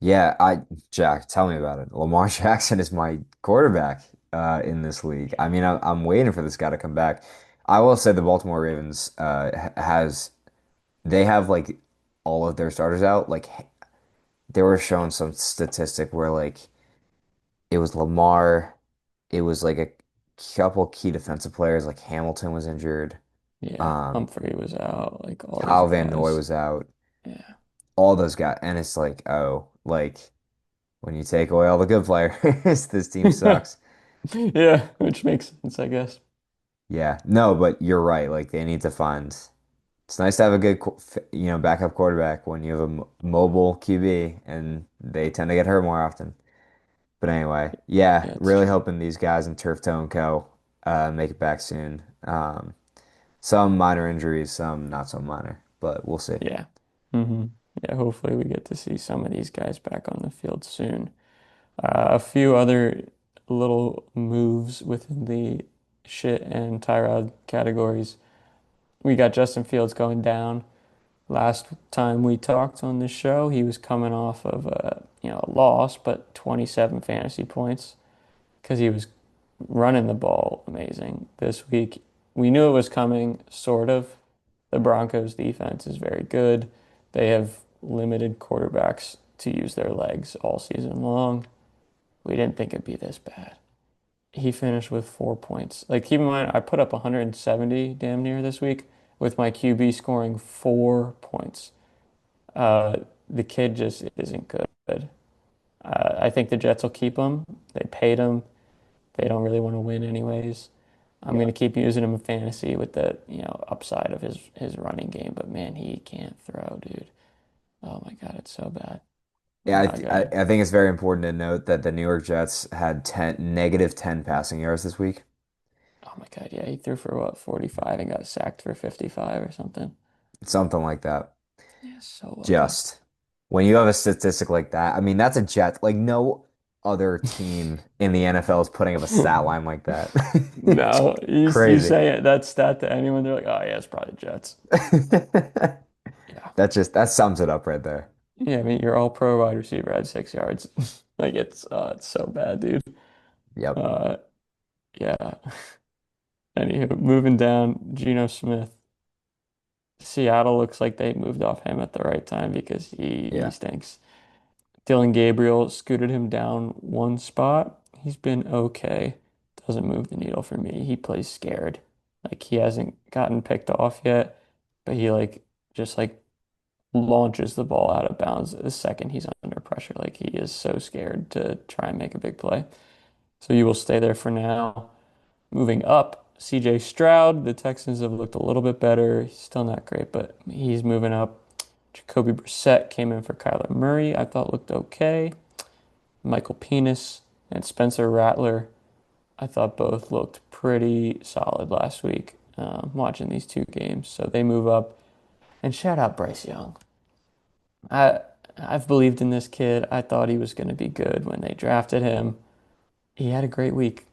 Speaker 1: Yeah, Jack, tell me about it. Lamar Jackson is my quarterback in this league. I mean, I'm waiting for this guy to come back. I will say the Baltimore Ravens has they have like all of their starters out. Like they were showing some statistic where like it was Lamar, it was like a couple key defensive players like Hamilton was injured.
Speaker 2: Yeah,
Speaker 1: Um,
Speaker 2: Humphrey was out, like all these
Speaker 1: Kyle Van Noy
Speaker 2: guys.
Speaker 1: was out.
Speaker 2: Yeah.
Speaker 1: All those guys, and it's like, oh, like when you take away all the good players, this team sucks.
Speaker 2: Yeah, which makes sense, I guess.
Speaker 1: Yeah, no, but you're right. Like they need to find. It's nice to have a good, backup quarterback when you have a mobile QB, and they tend to get hurt more often. But anyway, yeah,
Speaker 2: Yeah, it's
Speaker 1: really
Speaker 2: true.
Speaker 1: hoping these guys in Turf Toe and Co. Make it back soon. Some minor injuries, some not so minor, but we'll see.
Speaker 2: Yeah. hmm Yeah, hopefully we get to see some of these guys back on the field soon. A few other little moves within the shit and Tyrod categories. We got Justin Fields going down. Last time we talked on this show, he was coming off of a loss, but 27 fantasy points because he was running the ball amazing. This week, we knew it was coming, sort of. The Broncos defense is very good. They have limited quarterbacks to use their legs all season long. We didn't think it'd be this bad. He finished with 4 points. Like, keep in mind, I put up 170 damn near this week with my QB scoring 4 points. The kid just isn't good. I think the Jets will keep him. They paid him. They don't really want to win anyways. I'm going
Speaker 1: Yeah.
Speaker 2: to keep using him in fantasy with the, upside of his running game, but man, he can't throw, dude. Oh my God, it's so bad.
Speaker 1: Yeah,
Speaker 2: I gotta.
Speaker 1: I think it's very important to note that the New York Jets had -10 passing yards this week.
Speaker 2: Oh my God, yeah, he threw for what, 45 and got sacked for 55 or something.
Speaker 1: Something like that.
Speaker 2: Yeah, so ugly.
Speaker 1: Just when you have a statistic like that, I mean, that's a Jet. Like no other team in the NFL is putting up a stat line like that. It's
Speaker 2: No, you
Speaker 1: crazy.
Speaker 2: say that stat to anyone, they're like, oh yeah, it's probably Jets. Yeah.
Speaker 1: That sums it up right there.
Speaker 2: Yeah, I mean, your all pro wide receiver had 6 yards. Like it's so bad, dude.
Speaker 1: Yep.
Speaker 2: Uh, yeah. Anywho, moving down, Geno Smith. Seattle looks like they moved off him at the right time because he
Speaker 1: Yeah.
Speaker 2: stinks. Dylan Gabriel scooted him down one spot. He's been okay. Doesn't move the needle for me. He plays scared. Like he hasn't gotten picked off yet, but he just launches the ball out of bounds the second he's under pressure. Like he is so scared to try and make a big play. So you will stay there for now. Moving up, CJ Stroud, the Texans have looked a little bit better. He's still not great, but he's moving up. Jacoby Brissett came in for Kyler Murray. I thought looked okay. Michael Penis and Spencer Rattler, I thought both looked pretty solid last week, watching these two games. So they move up. And shout out Bryce Young. I I've believed in this kid. I thought he was going to be good when they drafted him. He had a great week.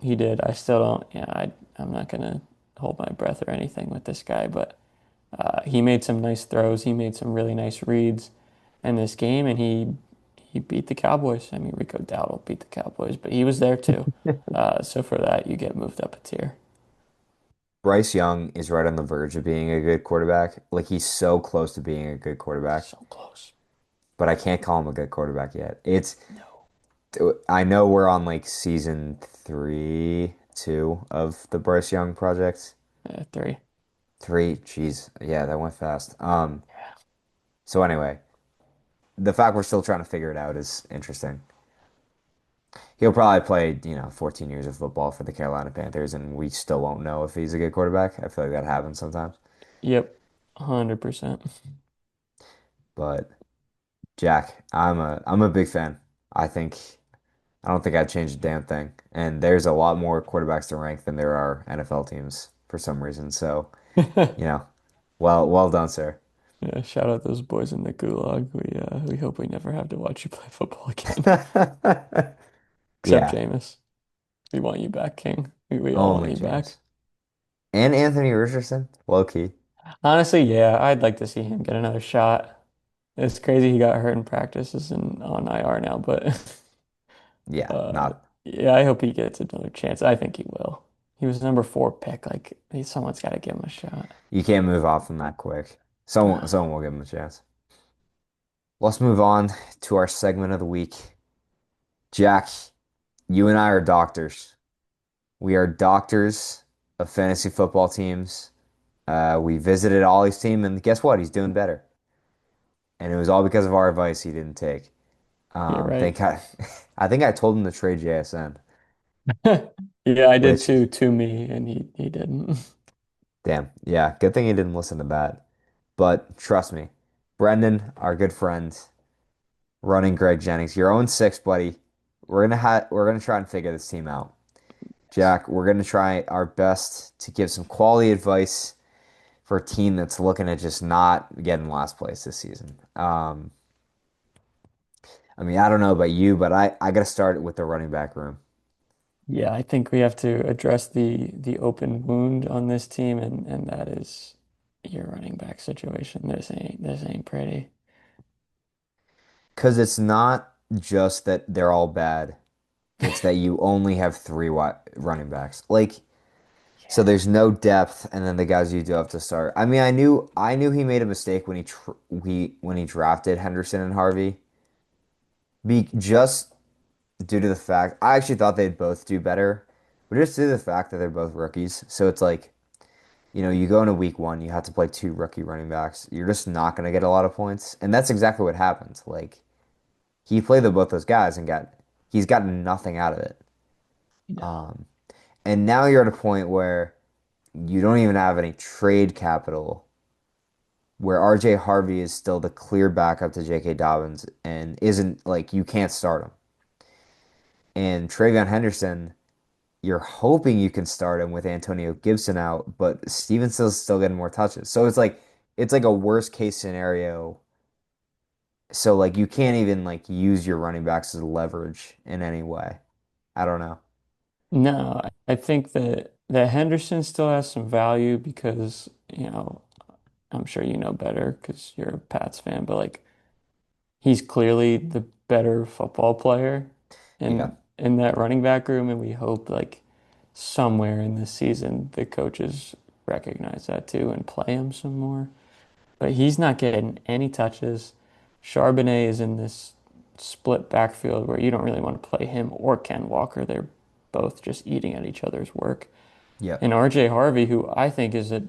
Speaker 2: He did. I still don't, I'm not going to hold my breath or anything with this guy, but he made some nice throws. He made some really nice reads in this game, and he beat the Cowboys. I mean, Rico Dowdle beat the Cowboys, but he was there too. So for that, you get moved up a tier.
Speaker 1: Bryce Young is right on the verge of being a good quarterback. Like he's so close to being a good quarterback,
Speaker 2: So close.
Speaker 1: but I can't call him a good quarterback yet.
Speaker 2: No.
Speaker 1: I know we're on like season three, two of the Bryce Young project.
Speaker 2: Three.
Speaker 1: Three, jeez, yeah, that went fast. So anyway, the fact we're still trying to figure it out is interesting. He'll probably play, 14 years of football for the Carolina Panthers, and we still won't know if he's a good quarterback. I feel like that happens sometimes.
Speaker 2: Yep. 100%.
Speaker 1: But Jack, I'm a big fan. I think I don't think I'd change a damn thing. And there's a lot more quarterbacks to rank than there are NFL teams for some reason. So, you know, well done, sir.
Speaker 2: Yeah, shout out those boys in the gulag. We hope we never have to watch you play football again. Except
Speaker 1: Yeah,
Speaker 2: Jameis. We want you back, King. We all want
Speaker 1: only
Speaker 2: you back.
Speaker 1: James. And Anthony Richardson, low key.
Speaker 2: Honestly, yeah, I'd like to see him get another shot. It's crazy he got hurt in practices and on IR now, but
Speaker 1: Yeah, not
Speaker 2: yeah, I hope he gets another chance. I think he will. He was number 4 pick. Like someone's got to give him a shot.
Speaker 1: you can't move off from that quick. Someone will give him a chance. Let's move on to our segment of the week. Jack, you and I are doctors. We are doctors of fantasy football teams. We visited Ollie's team, and guess what? He's doing better. And it was all because of our advice he didn't take.
Speaker 2: You're right.
Speaker 1: Thank God. I think I told him to trade JSN,
Speaker 2: Yeah, I did
Speaker 1: which,
Speaker 2: too, to me, and he didn't.
Speaker 1: damn, yeah, good thing he didn't listen to that. But trust me, Brendan, our good friend, running Greg Jennings, your own six, buddy. We're gonna try and figure this team out. Jack, we're gonna try our best to give some quality advice for a team that's looking at just not getting last place this season. I mean, I don't know about you, but I got to start with the running back room
Speaker 2: Yeah, I think we have to address the open wound on this team, and that is your running back situation. This ain't pretty.
Speaker 1: because it's not just that they're all bad. It's that you only have three running backs. Like, so
Speaker 2: Yeah.
Speaker 1: there's no depth, and then the guys you do have to start. I mean, I knew he made a mistake when he drafted Henderson and Harvey. Just due to the fact I actually thought they'd both do better, but just due to the fact that they're both rookies. So it's like, you go into week one, you have to play two rookie running backs. You're just not going to get a lot of points. And that's exactly what happened. Like, he played with both those guys and he's gotten nothing out of it.
Speaker 2: No.
Speaker 1: Um, and now you're at a point where you don't even have any trade capital, where RJ Harvey is still the clear backup to J.K. Dobbins and isn't like you can't start him. And Travion Henderson, you're hoping you can start him with Antonio Gibson out, but Stevenson's still getting more touches. So it's like a worst case scenario. So like you can't even like use your running backs as leverage in any way. I don't know.
Speaker 2: No, I think that Henderson still has some value because, I'm sure you know better because you're a Pats fan, but like he's clearly the better football player
Speaker 1: Yeah.
Speaker 2: in that running back room, and we hope like somewhere in this season the coaches recognize that too and play him some more. But he's not getting any touches. Charbonnet is in this split backfield where you don't really want to play him or Ken Walker. They're both just eating at each other's work.
Speaker 1: Yep.
Speaker 2: And RJ Harvey, who I think is a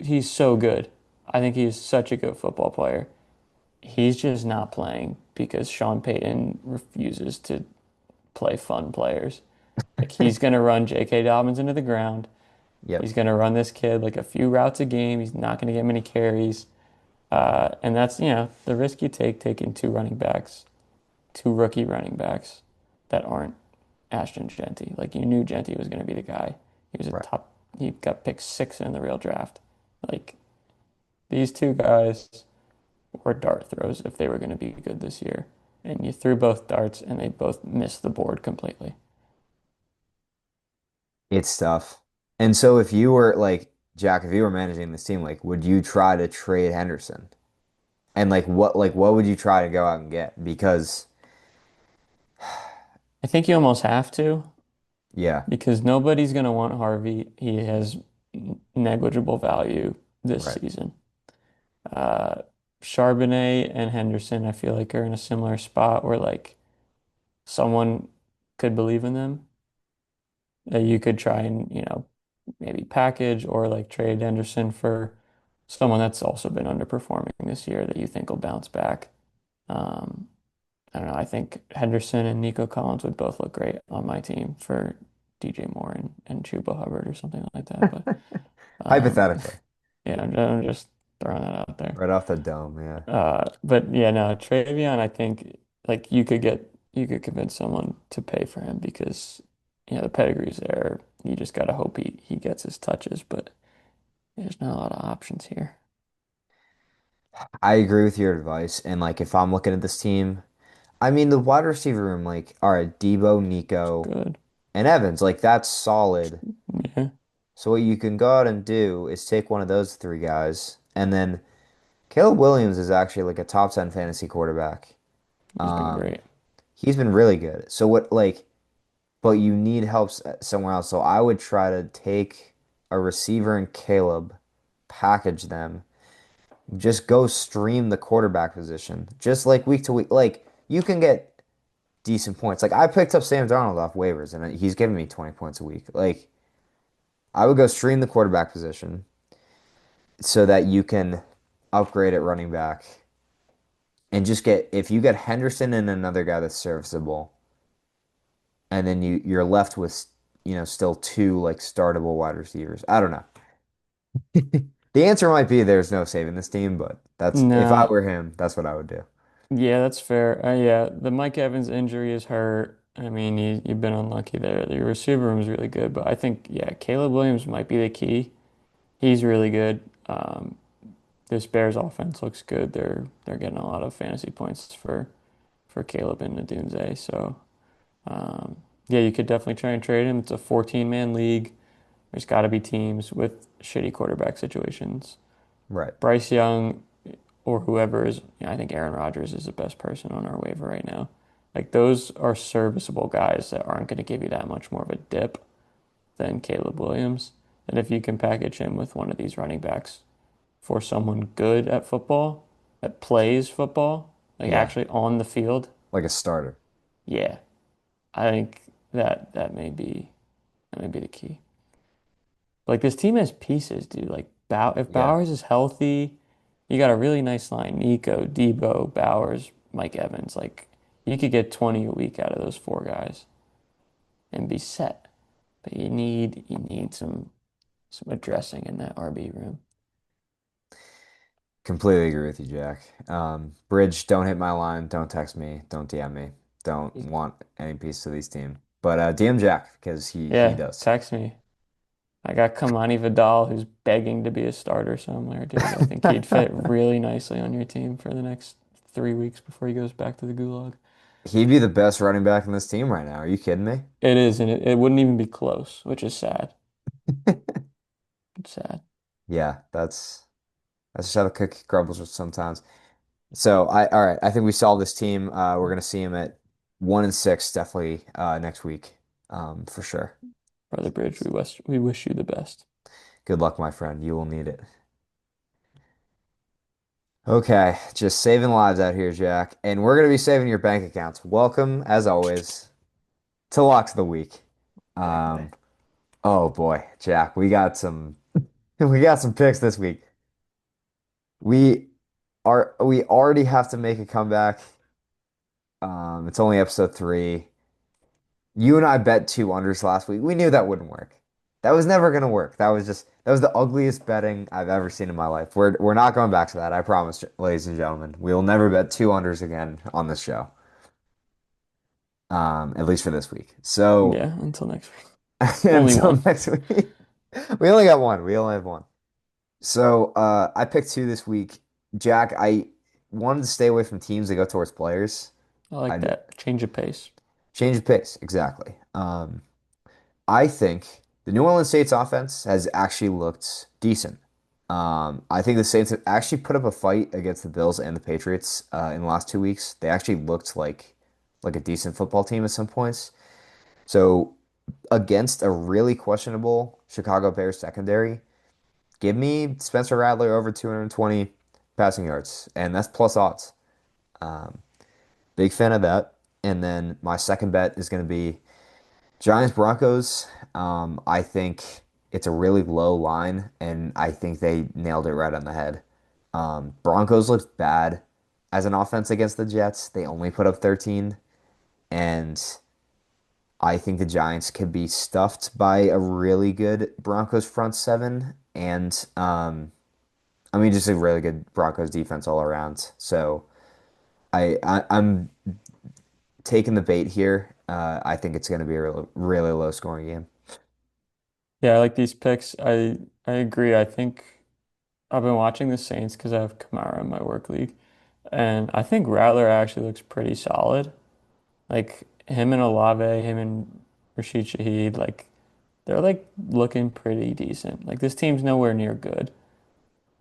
Speaker 2: he's so good. I think he's such a good football player. He's just not playing because Sean Payton refuses to play fun players. Like he's gonna run J.K. Dobbins into the ground.
Speaker 1: Yep.
Speaker 2: He's gonna run this kid like a few routes a game. He's not gonna get many carries. And that's, the risk you take taking two running backs, two rookie running backs that aren't Ashton Genty. Like you knew Genty was gonna be the guy. He was a
Speaker 1: Right.
Speaker 2: top, he got picked six in the real draft. Like these two guys were dart throws if they were gonna be good this year. And you threw both darts and they both missed the board completely.
Speaker 1: It's tough. And so if you were like Jack, if you were managing this team, like would you try to trade Henderson? And like what would you try to go out and get? Because
Speaker 2: I think you almost have to
Speaker 1: yeah,
Speaker 2: because nobody's going to want Harvey. He has negligible value this
Speaker 1: right.
Speaker 2: season. Uh, Charbonnet and Henderson, I feel like are in a similar spot where like someone could believe in them. That you could try and, maybe package or like trade Henderson for someone that's also been underperforming this year that you think will bounce back. Um, I don't know. I think Henderson and Nico Collins would both look great on my team for DJ Moore and Chuba Hubbard or something like that. But um,
Speaker 1: Hypothetically,
Speaker 2: yeah, I'm just throwing that out there.
Speaker 1: right off the dome, yeah.
Speaker 2: But yeah, no, Travion, I think like you could convince someone to pay for him because the pedigree's there. You just gotta hope he gets his touches, but there's not a lot of options here.
Speaker 1: I agree with your advice. And like if I'm looking at this team, I mean the wide receiver room, like, all right, Debo,
Speaker 2: It's
Speaker 1: Nico,
Speaker 2: good.
Speaker 1: and Evans, like that's solid.
Speaker 2: Yeah,
Speaker 1: So what you can go out and do is take one of those three guys, and then Caleb Williams is actually like a top 10 fantasy quarterback.
Speaker 2: he's been
Speaker 1: Um,
Speaker 2: great.
Speaker 1: he's been really good. So what like, but you need help somewhere else. So I would try to take a receiver and Caleb, package them, just go stream the quarterback position, just like week to week. Like you can get decent points. Like I picked up Sam Darnold off waivers, and he's giving me 20 points a week. Like I would go stream the quarterback position so that you can upgrade at running back and just get if you get Henderson and another guy that's serviceable, and then you're left with still two like startable wide receivers. I don't know. The answer might be there's no saving this team, but that's if I
Speaker 2: No,
Speaker 1: were him, that's what I would do.
Speaker 2: yeah, that's fair. Yeah, the Mike Evans injury is hurt. I mean, you've been unlucky there. Your receiver room is really good, but I think, yeah, Caleb Williams might be the key. He's really good. This Bears offense looks good. They're getting a lot of fantasy points for Caleb in the Dunze. So, um, yeah, you could definitely try and trade him. It's a 14-man league. There's got to be teams with shitty quarterback situations.
Speaker 1: Right.
Speaker 2: Bryce Young or whoever is, I think Aaron Rodgers is the best person on our waiver right now. Like those are serviceable guys that aren't going to give you that much more of a dip than Caleb Williams. And if you can package him with one of these running backs for someone good at football, that plays football, like
Speaker 1: Yeah.
Speaker 2: actually on the field,
Speaker 1: Like a starter.
Speaker 2: yeah, I think that may be the key. Like this team has pieces, dude. Like if
Speaker 1: Yeah.
Speaker 2: Bowers is healthy, you got a really nice line. Nico, Debo, Bowers, Mike Evans. Like you could get 20 a week out of those four guys and be set. But you need some addressing in that RB room.
Speaker 1: Completely agree with you, Jack. Bridge, don't hit my line. Don't text me. Don't DM me. Don't want any piece of these team. But DM Jack because he
Speaker 2: Yeah,
Speaker 1: does.
Speaker 2: text me. I got Kamani Vidal who's begging to be a starter somewhere, dude. I think he'd fit really nicely on your team for the next 3 weeks before he goes back to the gulag.
Speaker 1: He'd be the best running back in this team right now. Are you kidding me?
Speaker 2: It is, and it wouldn't even be close, which is sad. It's sad.
Speaker 1: Yeah, that's just how the cookie crumbles sometimes. So all right, I think we solved this team. We're gonna see him at 1-6 definitely next week. For sure.
Speaker 2: Brother Bridge, we wish you the best.
Speaker 1: Good luck, my friend. You will need it. Okay, just saving lives out here, Jack. And we're gonna be saving your bank accounts. Welcome, as always, to Locks of the Week.
Speaker 2: Bang,
Speaker 1: Um,
Speaker 2: bang.
Speaker 1: Oh boy, Jack, we got some picks this week. We we already have to make a comeback. It's only episode 3. You and I bet two unders last week. We knew that wouldn't work. That was never gonna work. That was the ugliest betting I've ever seen in my life. We're not going back to that. I promise, ladies and gentlemen. We will never bet two unders again on this show. At least for this week. So
Speaker 2: Yeah, until next week. Only
Speaker 1: until
Speaker 2: one.
Speaker 1: next week. We only got one. We only have one. So I picked two this week. Jack, I wanted to stay away from teams that go towards players.
Speaker 2: I like
Speaker 1: I
Speaker 2: that. Change of pace.
Speaker 1: change the pace, exactly. I think the New Orleans Saints offense has actually looked decent. I think the Saints have actually put up a fight against the Bills and the Patriots in the last 2 weeks. They actually looked like a decent football team at some points. So against a really questionable Chicago Bears secondary, give me Spencer Rattler over 220 passing yards, and that's plus odds. Um, Big fan of that. And then my second bet is going to be Giants Broncos. I think it's a really low line, and I think they nailed it right on the head. Broncos looked bad as an offense against the Jets. They only put up 13, and I think the Giants could be stuffed by a really good Broncos front seven, and I mean just a really good Broncos defense all around. So I'm taking the bait here. I think it's going to be a really low scoring game.
Speaker 2: Yeah, I like these picks. I agree. I think I've been watching the Saints because I have Kamara in my work league, and I think Rattler actually looks pretty solid. Like him and Olave, him and Rashid Shaheed, like they're like looking pretty decent. Like this team's nowhere near good,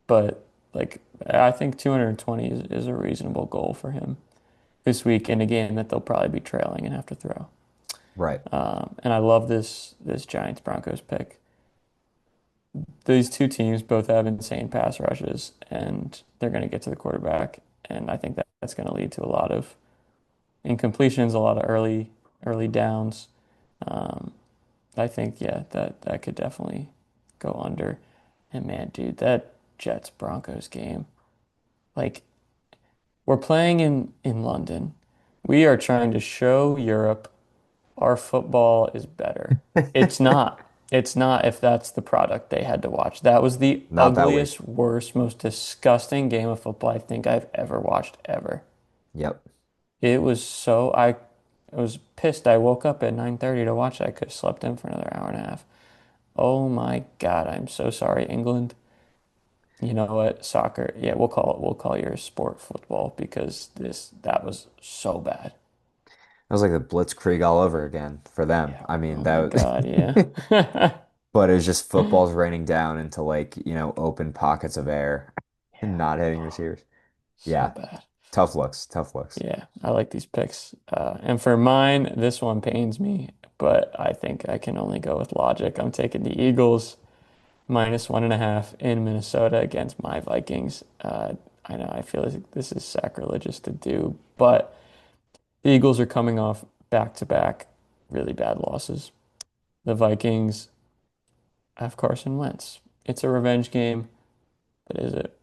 Speaker 2: but like I think 220 is a reasonable goal for him this week in a game that they'll probably be trailing and have to throw.
Speaker 1: Right.
Speaker 2: And I love this Giants Broncos pick. These two teams both have insane pass rushes, and they're going to get to the quarterback, and I think that that's going to lead to a lot of incompletions, a lot of early downs. Um, I think yeah, that could definitely go under. And man, dude, that Jets Broncos game, like we're playing in London. We are trying to show Europe our football is better. It's not. It's not if that's the product they had to watch. That was the
Speaker 1: Not that week.
Speaker 2: ugliest, worst, most disgusting game of football I think I've ever watched ever.
Speaker 1: Yep.
Speaker 2: It was so I was pissed. I woke up at 9:30 to watch it. I could have slept in for another hour and a half. Oh my God, I'm so sorry, England. You know what? Soccer. Yeah, we'll call your sport football because this that was so bad.
Speaker 1: That was like the Blitzkrieg all over again for them.
Speaker 2: Yeah.
Speaker 1: I mean,
Speaker 2: Oh my God, yeah.
Speaker 1: but it was just footballs raining down into open pockets of air and
Speaker 2: Yeah.
Speaker 1: not hitting
Speaker 2: Oh,
Speaker 1: receivers.
Speaker 2: so
Speaker 1: Yeah.
Speaker 2: bad.
Speaker 1: Tough looks. Tough looks.
Speaker 2: Yeah, I like these picks. And for mine, this one pains me, but I think I can only go with logic. I'm taking the Eagles -1.5 in Minnesota against my Vikings. I know I feel like this is sacrilegious to do, but the Eagles are coming off back-to-back really bad losses. The Vikings have Carson Wentz. It's a revenge game, but is it?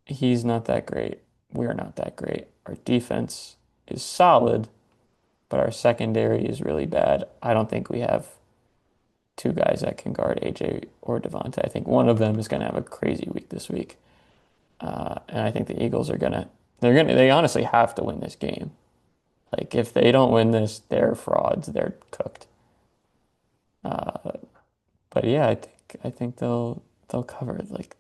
Speaker 2: He's not that great. We're not that great. Our defense is solid, but our secondary is really bad. I don't think we have two guys that can guard AJ or Devontae. I think one of them is going to have a crazy week this week. And I think the Eagles are they honestly have to win this game. Like if they don't win this, they're frauds. They're cooked. Uh, but yeah, I think they'll cover like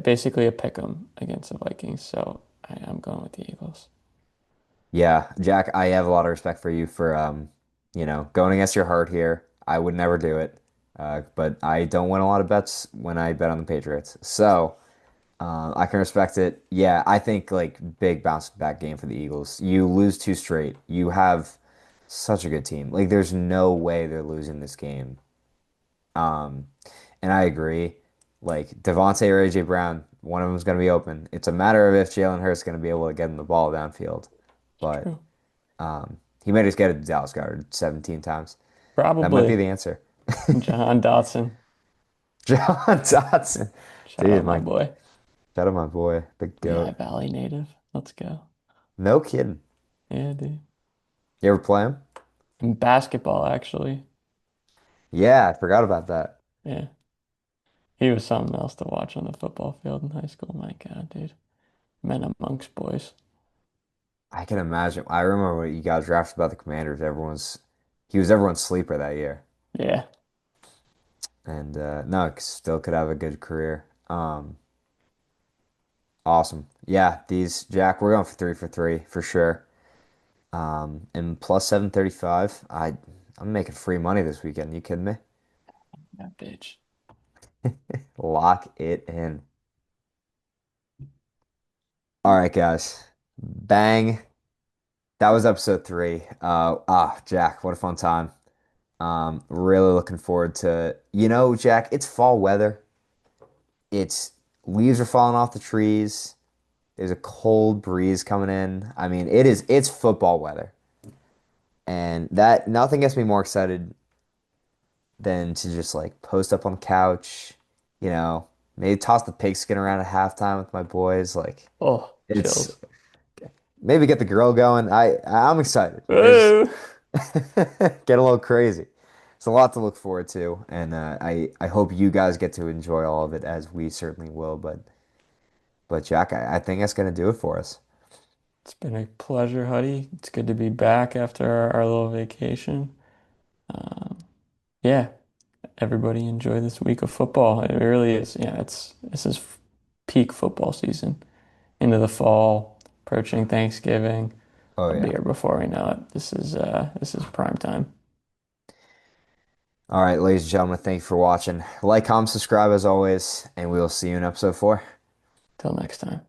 Speaker 2: basically a pick 'em against the Vikings. So I'm going with the Eagles.
Speaker 1: Yeah, Jack, I have a lot of respect for you for going against your heart here. I would never do it. But I don't win a lot of bets when I bet on the Patriots. So I can respect it. Yeah, I think like big bounce back game for the Eagles. You lose two straight. You have such a good team. Like there's no way they're losing this game. Um, and I agree. Like Devontae or AJ Brown, one of them is going to be open. It's a matter of if Jalen Hurts is going to be able to get him the ball downfield. But
Speaker 2: True.
Speaker 1: he might just get it to Dallas Goedert 17 times. That might be
Speaker 2: Probably.
Speaker 1: the answer.
Speaker 2: Jahan Dotson.
Speaker 1: John Dotson.
Speaker 2: Shout
Speaker 1: Dude,
Speaker 2: out my
Speaker 1: my
Speaker 2: boy.
Speaker 1: shout out my boy, the
Speaker 2: Lehigh
Speaker 1: GOAT.
Speaker 2: Valley native. Let's go.
Speaker 1: No kidding.
Speaker 2: Yeah, dude.
Speaker 1: You ever play him?
Speaker 2: And basketball, actually.
Speaker 1: Yeah, I forgot about that.
Speaker 2: Yeah. He was something else to watch on the football field in high school. My God, dude. Men amongst boys.
Speaker 1: I can imagine. I remember when you got drafted by the Commanders. He was everyone's sleeper that year,
Speaker 2: Yeah.
Speaker 1: and no, still could have a good career. Awesome. Yeah, these Jack, we're going for three for three for sure. And plus 735. I'm making free money this weekend. You kidding me?
Speaker 2: That bitch.
Speaker 1: Lock it in. All right, guys. Bang. That was episode three. Jack, what a fun time. Really looking forward to, Jack, it's fall weather. It's leaves are falling off the trees. There's a cold breeze coming in. I mean, it's football weather. And that nothing gets me more excited than to just like post up on the couch, maybe toss the pigskin around at halftime with my boys. Like
Speaker 2: Oh,
Speaker 1: it's
Speaker 2: chills.
Speaker 1: maybe get the girl going. I'm excited. There's
Speaker 2: Woo!
Speaker 1: get a little crazy. It's a lot to look forward to, and I hope you guys get to enjoy all of it as we certainly will. But Jack, I think that's gonna do it for us.
Speaker 2: It's been a pleasure, Huddy. It's good to be back after our little vacation. Um, yeah, everybody enjoy this week of football. It really is. Yeah, this is peak football season. Into the fall, approaching Thanksgiving.
Speaker 1: Oh
Speaker 2: A
Speaker 1: yeah.
Speaker 2: beer before we know it. This is prime time.
Speaker 1: All right, ladies and gentlemen, thank you for watching. Like, comment, subscribe as always, and we will see you in episode four.
Speaker 2: Till next time.